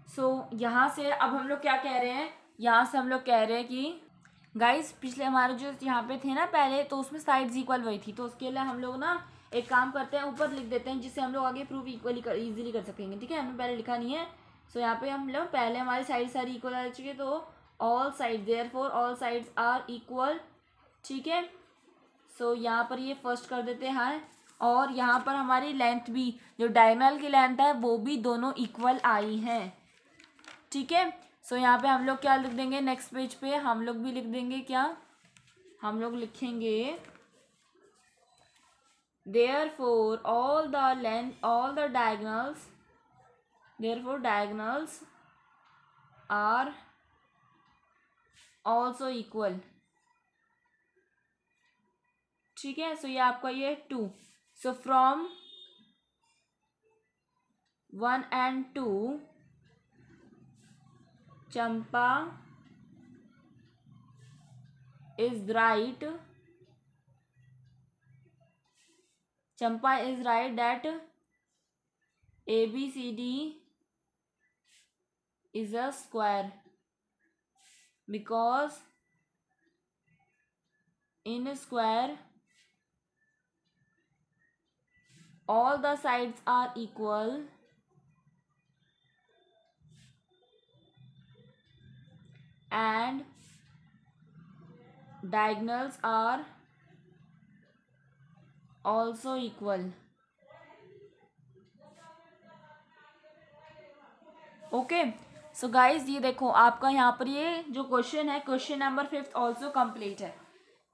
So यहाँ से अब हम लोग क्या कह रहे हैं, यहाँ से हम लोग कह रहे हैं कि गाइस पिछले हमारे जो यहाँ पे थे ना पहले, तो उसमें साइड्स इक्वल वही थी, तो उसके लिए हम लोग ना एक काम करते हैं, ऊपर लिख देते हैं जिससे हम लोग आगे प्रूफ इजीली कर सकेंगे. ठीक है, हमने पहले लिखा नहीं है. सो यहाँ पे हम लोग पहले हमारी साइड सारी इक्वल आ चुकी है, तो all side therefore all sides are equal. ठीक है, सो यहाँ पर ये फर्स्ट कर देते हैं, और यहाँ पर हमारी लेंथ भी, जो डायगोनल की लेंथ है वो भी दोनों इक्वल आई हैं. ठीक है, सो यहाँ पे हम लोग क्या लिख देंगे, नेक्स्ट पेज पे हम लोग भी लिख देंगे, क्या हम लोग लिखेंगे, therefore all the length all the diagonals therefore diagonals are also equal. ठीक है, सो ये आपका ये 2. So from 1 and 2 Champa is right. Champa is right that ABCD is a square because in a square all the sides are equal and diagonals are also equal. Okay, so guys ये देखो आपका यहाँ पर ये जो question है, question number 5 also complete है.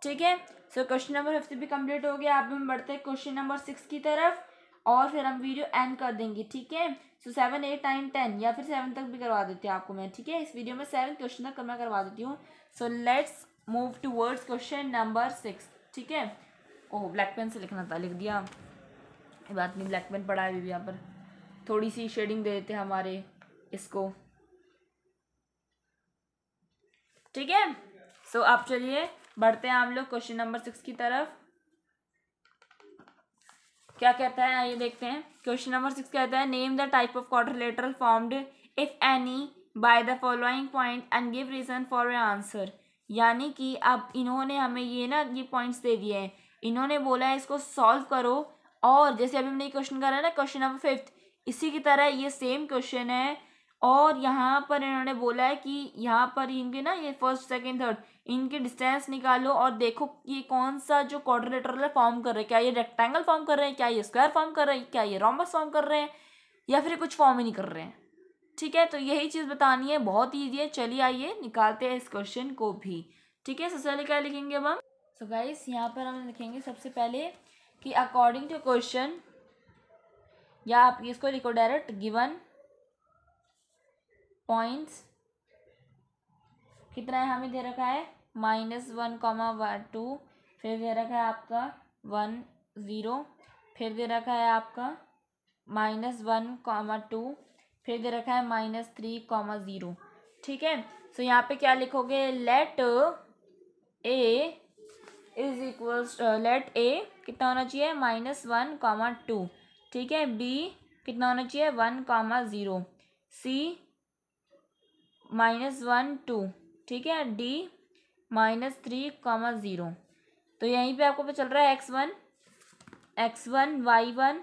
ठीक है, सो क्वेश्चन नंबर 5 भी कंप्लीट हो गया. अब हम बढ़ते हैं क्वेश्चन नंबर 6 की तरफ, और फिर हम वीडियो एंड कर देंगे. ठीक है, सो 7 8 9 10 या फिर 7 तक भी करवा देती हूँ आपको मैं. ठीक है, इस वीडियो में 7 क्वेश्चन तक मैं करवा देती हूँ. So let's move towards question number 6. ठीक है, ओह ब्लैक पेन से लिखना था, लिख दिया, बात नहीं, ब्लैक पेन पड़ा है भी यहाँ पर, थोड़ी सी शेडिंग दे देते हमारे इसको. ठीक है, सो अब चलिए बढ़ते हैं हम लोग क्वेश्चन नंबर 6 की तरफ. क्या कहता है आइए देखते हैं. क्वेश्चन नंबर 6 कहता है, name the type of quadrilateral formed if any by the following point and give reason for your answer. यानी कि अब इन्होंने हमें ये ना ये पॉइंट्स दे दिए हैं, इन्होंने बोला है इसको सॉल्व करो, और जैसे अभी हमने क्वेश्चन करा है ना क्वेश्चन नंबर 5, इसी की तरह ये सेम क्वेश्चन है, और यहाँ पर इन्होंने बोला है कि यहाँ पर इनके ना ये फर्स्ट सेकंड थर्ड इनके डिस्टेंस निकालो और देखो ये कौन सा जो क्वाड्रिलेटरल फॉर्म कर रहे हैं, क्या ये रेक्टेंगल फॉर्म कर रहे हैं, क्या ये स्क्वायर फॉर्म कर रहे हैं, क्या ये रोम्बस फॉर्म कर रहे हैं, या फिर कुछ फॉर्म ही नहीं कर रहे हैं. ठीक है, तो यही चीज़ बतानी है, बहुत ईजी है. चलिए आइए निकालते हैं इस क्वेश्चन को भी. ठीक है, सबसे पहले क्या लिखेंगे अब हम. सो गाइस यहाँ पर हम लिखेंगे सबसे पहले कि अकॉर्डिंग टू क्वेश्चन, या आप इसको लिखो डायरेक्ट, गिवन पॉइंट्स कितना है हमें दे रखा है -1, 2, फिर दे रखा है आपका 1 0, फिर दे रखा है आपका -1, 2, फिर दे रखा है -3, 0. ठीक है, सो यहाँ पे क्या लिखोगे, let A is equals, let A कितना होना चाहिए -1, 2. ठीक है, बी कितना होना चाहिए 1, 0, सी -1, 2. ठीक है, डी -3, 0. तो यहीं पे आपको पता चल रहा है x1 y1,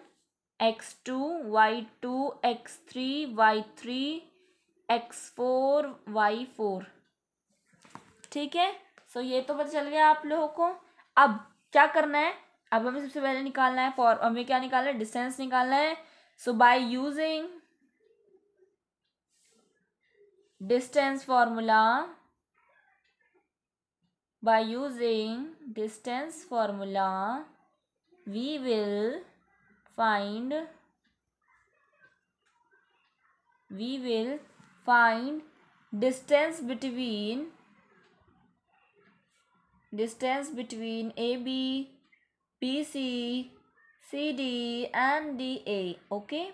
x2 y2, x3 y3, x4 y4. ठीक है, सो ये तो पता चल गया आप लोगों को. अब क्या करना है, अब हमें सबसे पहले निकालना है हमें क्या निकालना है, डिस्टेंस निकालना है. So by using distance formula, by using distance formula we will find distance between AB, BC, CD and DA. Okay,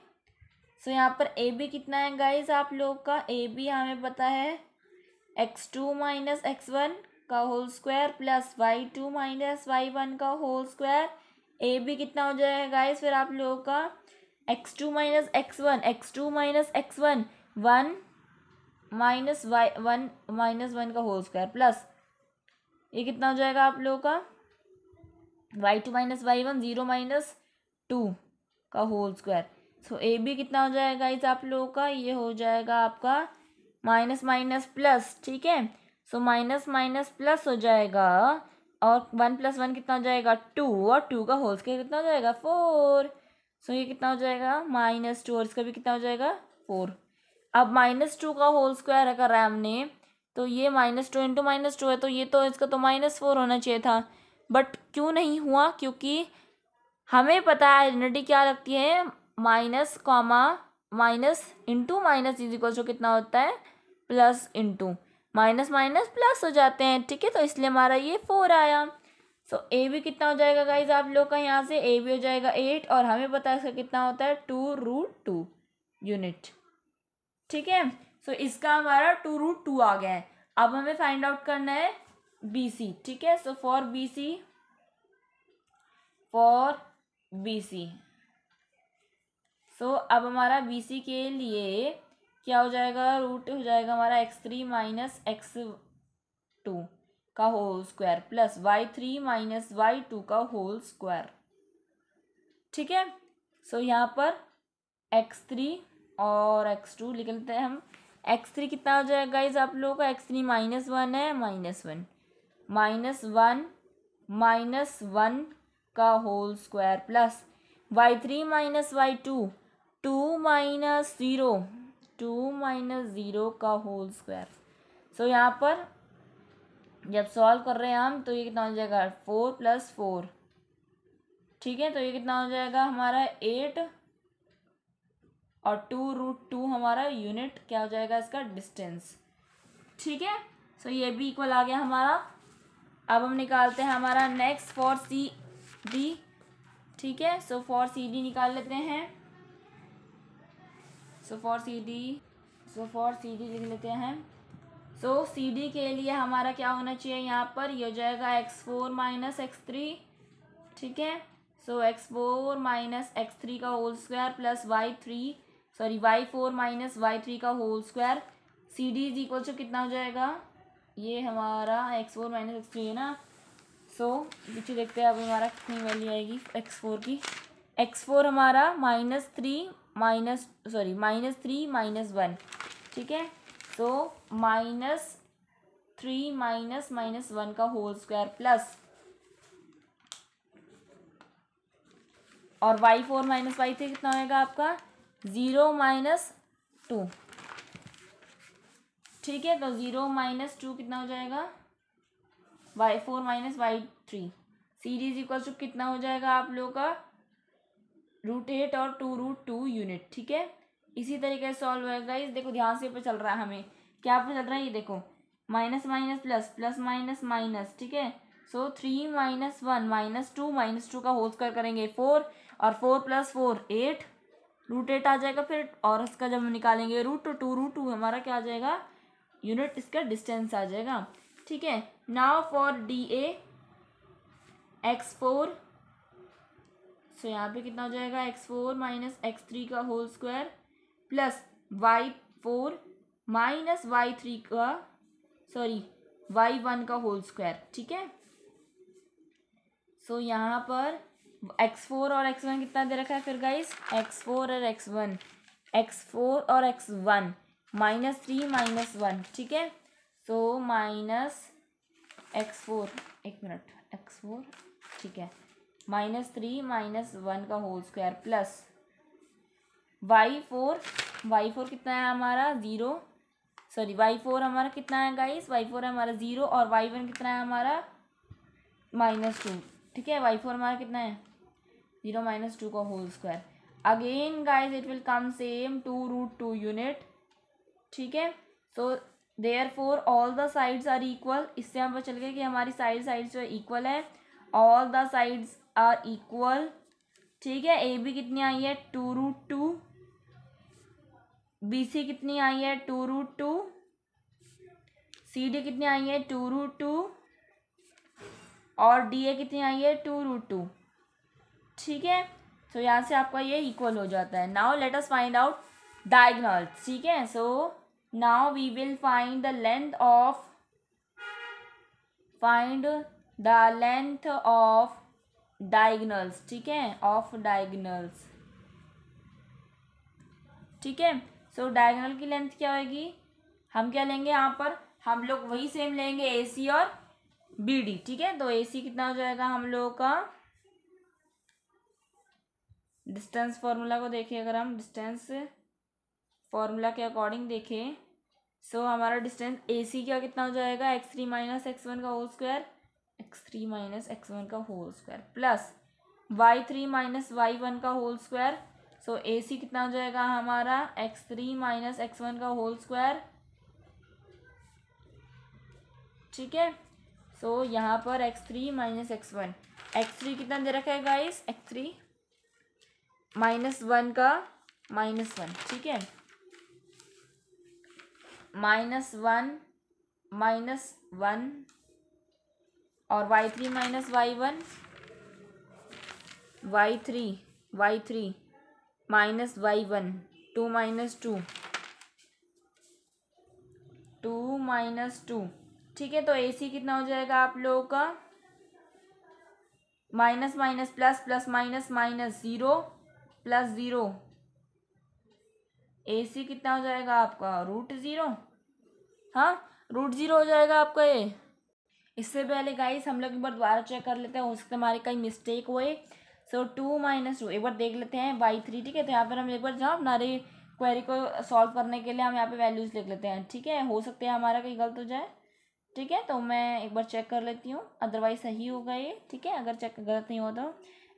so यहाँ पर AB कितना है गाइज आप लोग का? AB हमें पता है x2 माइनस x1 का whole square plus y2 minus y1 का होल स्क्वायर. AB कितना हो जाएगा गाइज फिर आप लोगों का? x2 minus x1 1 minus y1 minus 1 का होल स्क्वायर प्लस ये कितना हो जाएगा आप लोगों का? y2 माइनस y1 0 माइनस 2 का होल स्क्वायर. सो AB कितना हो जाएगा इस आप लोगों का? ये हो जाएगा आपका माइनस माइनस प्लस. ठीक है, सो माइनस माइनस प्लस हो जाएगा और 1 प्लस 1 कितना हो जाएगा? 2 और 2 का होल स्क्वायर कितना हो जाएगा? 4. सो ये कितना हो जाएगा? -2 और इसका भी कितना हो जाएगा? 4. अब -2 का होल स्क्वायर अगर है हमने तो ये -2 इंटू -2 है तो ये तो इसका तो -4 होना चाहिए था. बट क्यों नहीं हुआ? क्योंकि हमें पता है आइडेंटिटी क्या लगती है, minus comma minus into minus is equal to कितना होता है? Plus into minus minus plus हो जाते हैं. ठीक है, तो इसलिए हमारा ये 4 आया. सो ए बी कितना हो जाएगा गाइज आप लोग का? यहाँ से ए बी हो जाएगा 8 और हमें पता है इसका कितना होता है? 2√2 यूनिट. ठीक है, सो इसका हमारा 2√2 आ गया है. अब हमें फाइंड आउट करना है बी सी. ठीक है, सो फॉर बी सी सो अब हमारा बी सी के लिए क्या हो जाएगा? रूट हो जाएगा हमारा x3 माइनस x2 का whole square plus y3 minus y2 का होल स्क्वायर. ठीक है, सो यहाँ पर x3 और x2 लिख लेते हैं हम. x3 कितना हो जाएगा गाइज आप लोगों का? x3 -1 है, -1 का whole square plus y3 minus y2 2 minus 0 का होल स्क्वायर. सो यहाँ पर जब सॉल्व कर रहे हैं हम तो ये कितना हो जाएगा? 4 + 4. ठीक है, तो ये कितना हो जाएगा हमारा? 8 और 2√2 हमारा यूनिट क्या हो जाएगा इसका? डिस्टेंस. ठीक है, सो ये भी इक्वल आ गया हमारा. अब हम निकालते हैं हमारा नेक्स्ट फॉर सी डी. ठीक है, सो फॉर सी डी निकाल लेते हैं. सो फॉर सी डी लिख लेते हैं. सो सी डी के लिए हमारा क्या होना चाहिए यहाँ पर? ये हो जाएगा x4 माइनस x3. ठीक है, सो x4 माइनस x3 का whole square plus y4 minus y3 का whole square. C D is equal to कितना हो जाएगा? ये हमारा x4 माइनस x3 है ना. सो पीछे देखते हैं अब हमारा कितनी वैल्यू आएगी x4 की. x4 हमारा -3 माइनस 1. ठीक है, सो -3 माइनस 1 का होल स्क्वायर प्लस और y4 माइनस y3 कितना होएगा आपका? 0 माइनस 2. ठीक है, तो 0 माइनस 2 कितना हो जाएगा? y4 minus y3. C D is equal to कितना हो जाएगा आप लोगों का? √8 और 2√2 यूनिट. ठीक है, इसी तरीके से सॉल्व होएगा. इस देखो ध्यान से पे चल रहा है, हमें क्या पे चल रहा है ये देखो, minus minus plus plus minus minus. ठीक है, सो 3 माइनस 1 -2 का होल स्क्वायर करेंगे 4 और 4 + 4 8 √8 आ जाएगा फिर. और इसका जब हम निकालेंगे √2 हमारा क्या आ जाएगा? यूनिट इसका डिस्टेंस आ जाएगा. ठीक है, now for D A x4. So यहाँ पे कितना हो जाएगा? x4 माइनस x3 का whole square plus y4 minus y1 का होल स्क्वायर. ठीक है, सो यहाँ पर x4 और x1 कितना दे रखा है फिर गाइस? x4 और x1 -3 माइनस 1. ठीक है, सो माइनस x4 x4. ठीक है, -3 माइनस 1 का होल स्क्वायर प्लस y4 कितना है हमारा? 0. सॉरी y4 हमारा कितना है गाइस, y4 है हमारा 0 और y1 कितना है हमारा -2। ठीक है, y4 हमारा कितना है 0 - 2 का whole square. Again guys it will come same 2√2 unit. ठीक है, so therefore all the sides are equal. इससे हम पता चल गया कि हमारी साइड्स जो है इक्वल है, all the sides are equal. ठीक है, ए बी कितनी आई है 2√2, बी सी कितनी आई है 2√2, सी डी कितनी आई है 2√2 और डी ए कितनी आई है 2√2। ठीक है, तो यहाँ से आपका ये इक्वल हो जाता है। Now let us find out diagonals. ठीक है, so now we will find the length of diagonals. ठीक है, ऑफ डायगोनल्स। ठीक है, सो डायगोनल की लेंथ क्या होगी, हम क्या लेंगे यहाँ पर, हम लोग वही सेम लेंगे ए सी और बी डी। ठीक है, तो ए सी कितना हो जाएगा हम लोगों का, डिस्टेंस फॉर्मूला को देखें, अगर हम डिस्टेंस फॉर्मूला के अकॉर्डिंग देखें, सो हमारा डिस्टेंस ए सी का कितना हो जाएगा x3 - x1 का होल स्क्वायर, x3 - x1 का whole square plus y3 - y1 का होल स्क्वायर। सो ए सी कितना हो जाएगा हमारा x3 - x1 का होल स्क्वायर। ठीक है, सो यहाँ पर x3 - x1, x3 कितना दे रखा है गाइस, x3 -1 का -1। ठीक है, -1 -1 और y3 - y1, y3 -y1, 2 -2। ठीक है, तो ए सी कितना हो जाएगा आप लोगों का, minus minus plus plus minus minus 0 + 0, ए सी कितना हो जाएगा आपका √0। हाँ, √0 हो जाएगा आपका ये। इससे पहले गाइस हम लोग एक बार दोबारा चेक कर लेते हैं, हो सकता है हमारे कहीं मिस्टेक हुए। सो 2 - 2 एक बार देख लेते हैं y3। ठीक है, तो यहाँ पर हम एक बार जहाँ हमारे क्वेरी को सॉल्व करने के लिए हम यहाँ पे वैल्यूज लिख लेते हैं। ठीक है, हो सकता है हमारा कहीं गलत हो जाए। ठीक है, तो मैं एक बार चेक कर लेती हूँ, अदरवाइज सही होगा ये। ठीक है, अगर चेक गलत नहीं हो तो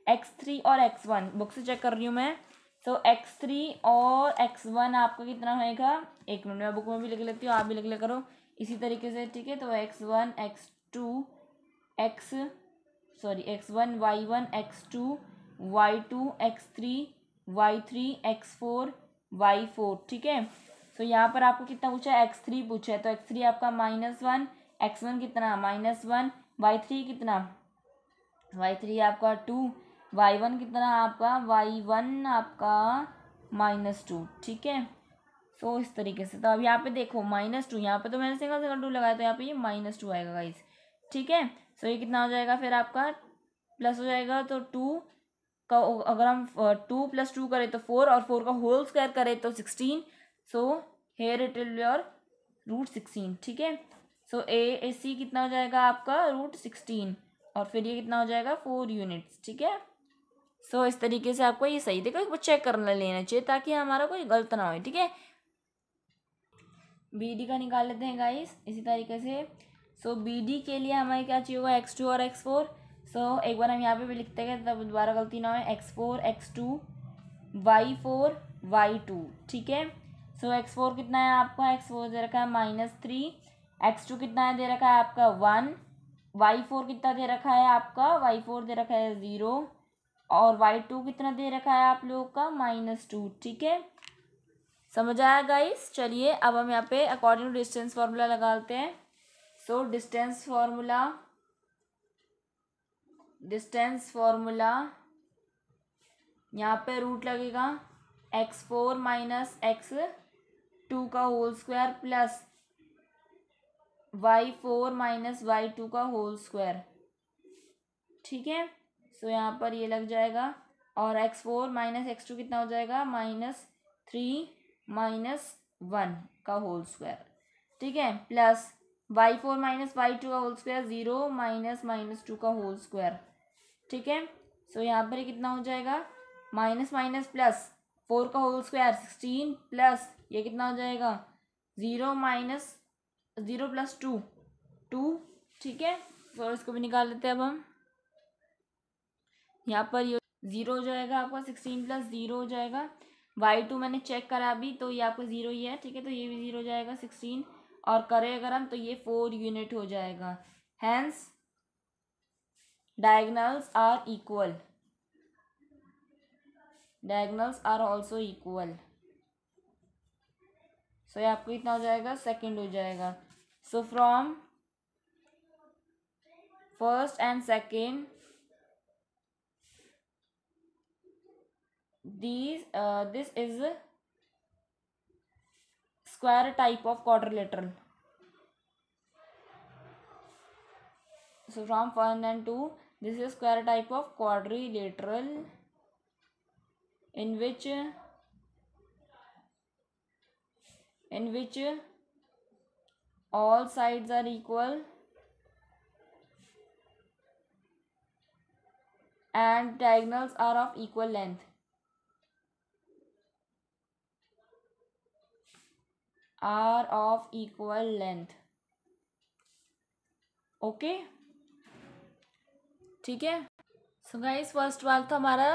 x3 और x1 बुक से चेक कर रही हूँ मैं। सो x3 और x1 आपका कितना होएगा, एक मिनट में बुक में भी लिख लेती हूँ, आप भी लिख ले करो इसी तरीके से। ठीक है, तो x1 x2 x1 y1 x2 y2 x3 y3 x4 y4। ठीक है, तो यहाँ पर आपको कितना पूछा है, x3 पूछा है, तो x3 आपका -1, x1 कितना -1, y3 कितना, y3 आपका 2, y1 कितना आपका, y1 आपका -2। ठीक है, सो इस तरीके से। तो अब यहाँ पे देखो -2, यहाँ पे तो मैंने सिंगल 2 लगाया, तो यहाँ पे ये -2 आएगा गाइस। ठीक है, सो ये कितना हो जाएगा फिर आपका, प्लस हो जाएगा, तो 2 का अगर हम 2 + 2 करें तो 4 और 4 का होल स्क्वायर करें तो 16। So here it will your √16। ठीक है, सो ए सी कितना हो जाएगा आपका √16 और फिर ये कितना हो जाएगा 4 यूनिट्स। ठीक है, सो इस तरीके से आपको ये सही देखो, एक बार चेक करना लेना चाहिए ताकि हमारा कोई गलत ना हो। ठीक है, बी डी का निकाल लेते हैं गाइस इसी तरीके से। सो बी डी के लिए हमें क्या चाहिए होगा, x2 और x4। सो एक बार हम यहाँ पे भी लिखते हैं तब दोबारा गलती ना हो, x4 x2 y4 y2। ठीक है, सो x4 कितना है आपका, x4 दे रखा है -3, x2 कितना है दे रखा है आपका 1, y4 कितना दे रखा है आपका, y4 दे रखा है 0 और y2 कितना दे रखा है आप लोगों का -2। ठीक है, समझ आया गाइस। चलिए अब हम यहाँ पे अकॉर्डिंग टू डिस्टेंस फार्मूला लगाते हैं। सो डिस्टेंस फार्मूला यहाँ पे रूट लगेगा x4 - x2 का whole square plus y4 - y2 का होल स्क्वायर। ठीक है, सो यहाँ पर ये लग जाएगा और x4 - x2 कितना हो जाएगा, -3 - 1 का होल स्क्वायर। ठीक है, प्लस y4 - y2 का होल स्क्वायर 0 - -2 का होल स्क्वायर। ठीक है, सो यहाँ पर ये कितना हो जाएगा, माइनस माइनस प्लस 4 का होल स्क्वायर 16 प्लस ये कितना हो जाएगा zero minus zero plus two, two, ठीक है। तो इसको भी निकाल लेते हैं अब हम। यहाँ पर ये ज़ीरो हो जाएगा आपका, 16 प्लस ज़ीरो हो जाएगा। y2 मैंने चेक करा अभी, तो ये आपका ज़ीरो ही है, ठीक है। तो ये भी ज़ीरो हो जाएगा 16, और करें अगर हम तो ये 4 यूनिट हो जाएगा। Hence diagonals are equal, diagonals are also equal. So ये आपको इतना हो जाएगा, सेकेंड हो जाएगा। So from first and second this is square type of quadrilateral. So from 1 and 2, this is square type of quadrilateral in which all sides are equal and diagonals are of equal length. Are of equal length. Okay, ठीक है। So guys first वाला तो हमारा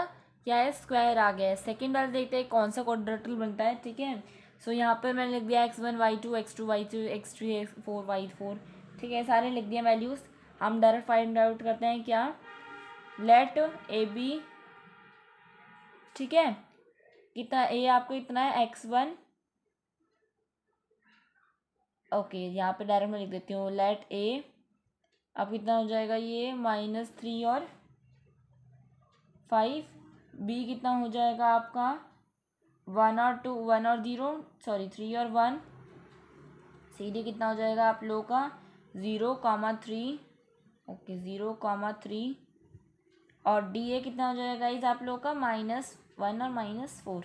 क्या है, square आ गया है। Second वाला देखते हैं कौन सा क्वाड्रेटल बनता है, ठीक है। सो यहाँ पर मैंने लिख दिया x1 y2 x2 y2 x3 x4 y4, ठीक है, सारे लिख दिए वैल्यूज़। हम डायरेक्ट फाइंड आउट करते हैं क्या, लेट ए बी, ठीक है। कितना ए आपको इतना है x1, ओके, यहाँ पे डायरेक्ट मैं लिख देती हूँ लेट ए, अब कितना हो जाएगा ये -3 और 5, बी कितना हो जाएगा आपका 1 और 2, 1 और 0, सॉरी 3 और 1, सी डी कितना हो जाएगा आप लोगों का 0,3, ओके 0,3, और डी ए कितना हो जाएगा इस आप लोगों का -1 और -4,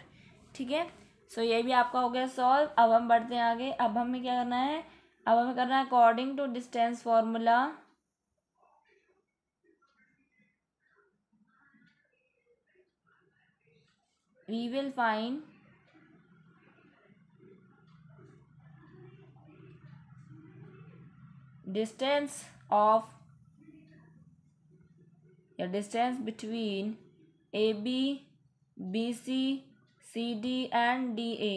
ठीक है। सो ये भी आपका हो गया सॉल्व। अब हम बढ़ते हैं आगे। अब हमें क्या करना है, अब हमें करना है according to distance formula, we will find distance of the distance between AB, BC, CD and DA,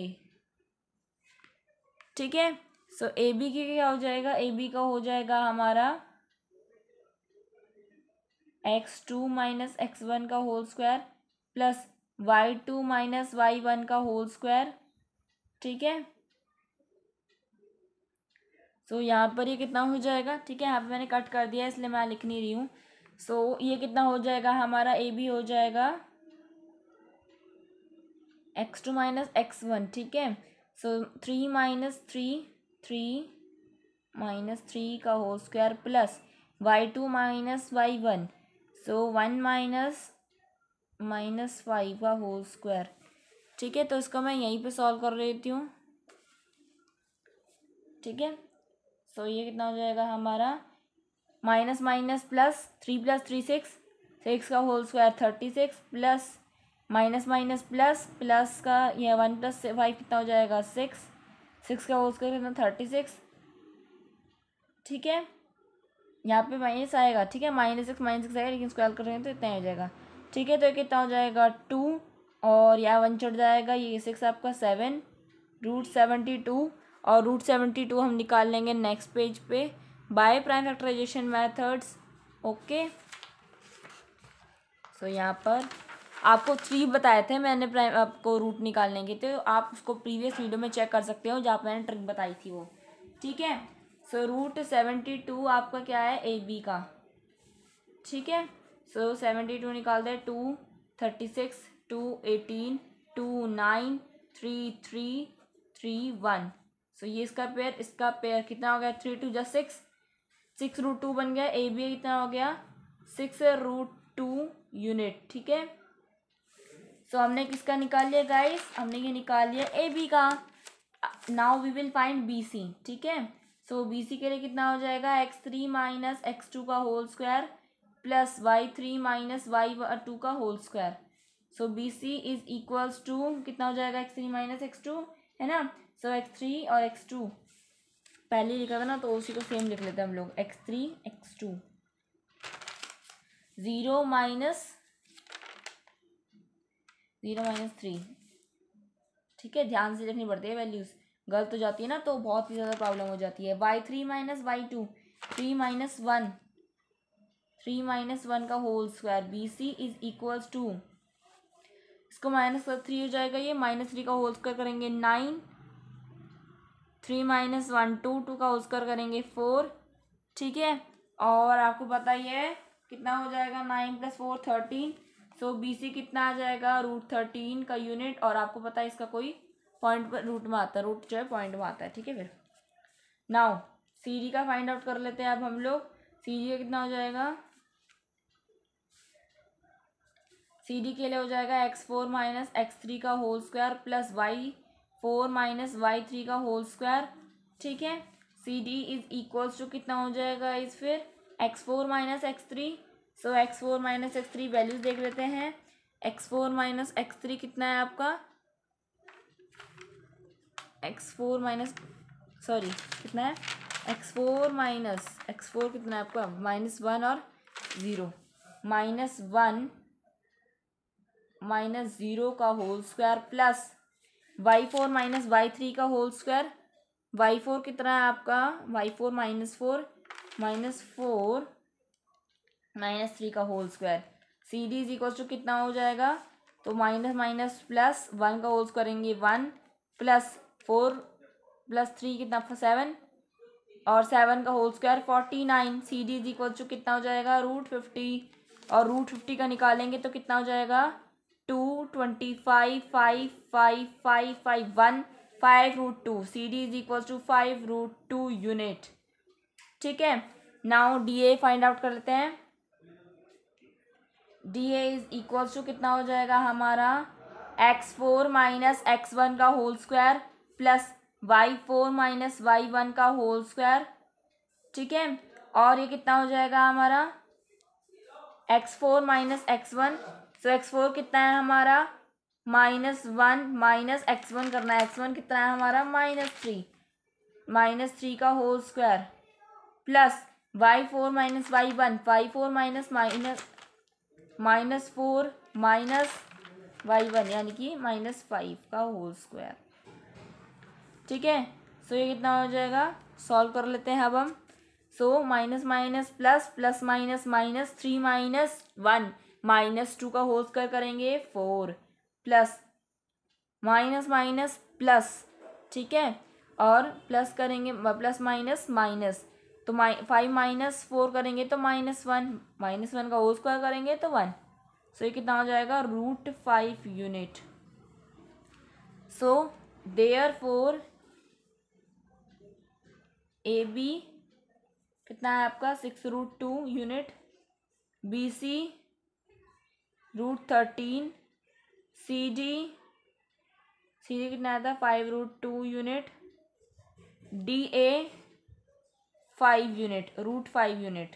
ठीक है। सो AB की क्या हो जाएगा, AB का हो जाएगा हमारा x2 माइनस x1 का whole square plus y2 minus y1 का होल स्क्वायर, ठीक है। सो यहाँ पर ये कितना हो जाएगा, ठीक है, यहाँ पे मैंने कट कर दिया इसलिए मैं लिख नहीं रही हूँ। सो ये कितना हो जाएगा हमारा, ए बी हो जाएगा x2 माइनस x1, ठीक है। सो 3 माइनस थ्री का whole square plus y2 minus y1, so 1 minus 5 का होल स्क्वायर, ठीक है। तो इसको मैं यहीं पे सॉल्व कर लेती हूँ, ठीक है। सो ये कितना हो जाएगा हमारा माइनस माइनस प्लस 3 + 3 6 का whole square 36 plus minus minus plus plus का ये 1 + 5 कितना हो जाएगा 6 का होल स्क्वायर कितना 36, ठीक है। यहाँ पे माइनस आएगा, ठीक है, -6 आएगा, लेकिन स्क्वायर करेंगे तो इतना हो जाएगा, ठीक है। तो ये कितना हो जाएगा 2, और यहाँ 1 चढ़ जाएगा, ये 6 आपका 7 √72, और √72 हम निकाल लेंगे नेक्स्ट पेज पे by prime factorisation methods, okay. So यहाँ पर आपको 3 बताए थे मैंने प्राइम आपको रूट निकालने के, तो आप उसको प्रीवियस वीडियो में चेक कर सकते हो जहाँ पर मैंने ट्रिक बताई थी वो, ठीक है। सो √72 आपका क्या है ए बी का, ठीक है। सो 72 निकाल दे 2 36 2 18 2 9 3 3 3 1, सो ये इसका पेयर कितना हो गया 3 2 + 6 6√2 बन गया, ए बी कितना हो गया 6√2 यूनिट, ठीक है। सो हमने किसका निकाल लिया गाइस, हमने ये निकाल लिया ए बी का। Now we will find B C, ठीक है। सो बी सी के लिए कितना हो जाएगा x3 माइनस x2 का whole square plus y3 minus y2 का whole square. So B C is equals to कितना हो जाएगा x3 माइनस x2, है ना। सो x3 और x2 पहले लिखा था ना, तो उसी को सेम लिख लेते हैं हम लोग, x3 x2। 0 - 3, ठीक है, ध्यान से लिखनी पड़ती है वैल्यूज़, गलत हो जाती है ना तो बहुत ही ज़्यादा प्रॉब्लम हो जाती है। y3 - y2, 3 - 1, 3 - 1 का whole square, BC is equals to, इसको -3 हो जाएगा, ये -3 का होल स्क्वायर करेंगे 9, 3 - 1 2, 2 का होल स्क्वायर करेंगे 4, ठीक है। और आपको पता ही है कितना हो जाएगा, 9 + 4 13। सो BC कितना आ जाएगा, √13 का यूनिट। और आपको पता है इसका कोई पॉइंट पर रूट में आता है, रूट जो है पॉइंट में आता है, ठीक है। फिर नाउ CD का फाइंड आउट कर लेते हैं अब हम लोग। CD का कितना हो जाएगा, CD के लिए हो जाएगा x4 - x3 का whole square plus y4 - y3 का होल स्क्वायर, ठीक है। CD इज इक्वल्स टू कितना हो जाएगा इस, फिर x4 - x3। सो x4 - x3 वैल्यूज देख लेते हैं। x4 - x3 कितना है आपका, सॉरी कितना है, x4 कितना है आपका, -1 और 0, -1 - 0 का whole square plus y4 - y3 का होल स्क्वायर। y4 कितना है आपका, y4 -4 -4 -3 का whole square. CD is equal to कितना हो जाएगा, तो माइनस प्लस 1 का होल करेंगे 1 प्लस 4 + 3 कितना 7, और 7 का whole square 49। CD is equal to कितना हो जाएगा, √50, और √50 का निकालेंगे तो कितना हो जाएगा 2 25 5 5 5 5 1 5√2। CD is equal to 5√2 unit, ठीक है। नाउ DA फाइंड आउट कर लेते हैं। DA इज इक्वल टू कितना हो जाएगा हमारा, x4 - x1 का whole square plus y4 - y1 का होल स्क्वायर, ठीक है। और ये कितना हो जाएगा हमारा, x4 - x1। सो x4 कितना है हमारा, -1 - x1 करना है, x1 कितना है हमारा -3, -3 का whole square plus y4 - y1, y4 -4 -y1 यानी कि -5 का होल स्क्वायर, ठीक है। सो ये कितना हो जाएगा, सॉल्व कर लेते हैं अब हम। So minus minus plus, plus minus minus, 3 - 1 -2 का होल स्क्वायर करेंगे 4 प्लस माइनस माइनस प्लस, ठीक है। और प्लस करेंगे, प्लस माइनस माइनस, तो 5 - 4 करेंगे तो -1, -1 का होल स्क्वायर करेंगे तो 1। सो ये कितना हो जाएगा, √5 यूनिट। सो देयरफॉर AB कितना है आपका 6√2 यूनिट, BC √13, CD कितना आता है 5√2 unit, DA 5 unit, √5 unit.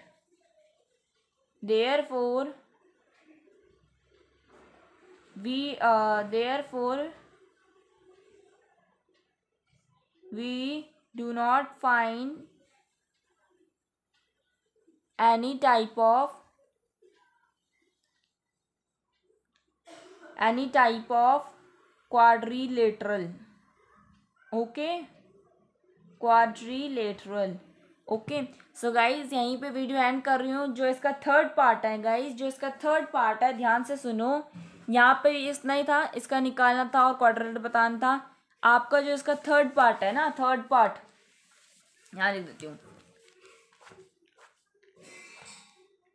Therefore we do not find any type of quadrilateral, okay, quadrilateral, okay. So guys यहीं पे वीडियो एंड कर रही हूँ। जो इसका थर्ड पार्ट है गाइज, जो इसका थर्ड पार्ट है, ध्यान से सुनो। यहाँ पे इतना ही था, इसका निकालना था और क्वाड्रेटिक बताना था। आपका जो इसका थर्ड पार्ट है ना, थर्ड पार्ट यहाँ लिख देती हूँ,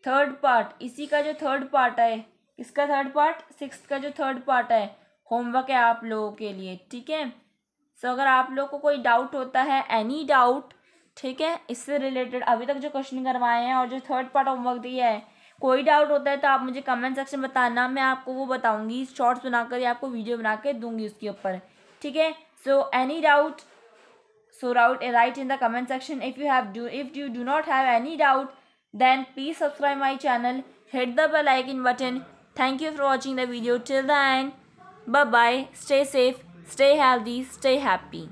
थर्ड पार्ट, इसी का जो थर्ड पार्ट है, इसका थर्ड पार्ट, 6th का जो थर्ड पार्ट है, होमवर्क है आप लोगों के लिए, ठीक है। सो अगर आप लोग को कोई डाउट होता है, एनी डाउट, ठीक है, इससे रिलेटेड अभी तक जो क्वेश्चन करवाए हैं और जो थर्ड पार्ट होमवर्क दिया है, कोई डाउट होता है तो आप मुझे कमेंट सेक्शन में बताना, मैं आपको वो बताऊंगी, शॉर्ट्स बनाकर या आपको वीडियो बना के दूंगी उसके ऊपर, ठीक है। So any doubt, so write in the comment section. If you do not have any doubt, then please subscribe my channel, hit the bell icon button. Thank you for watching the video till the end. Bye bye, stay safe, Stay healthy, stay happy.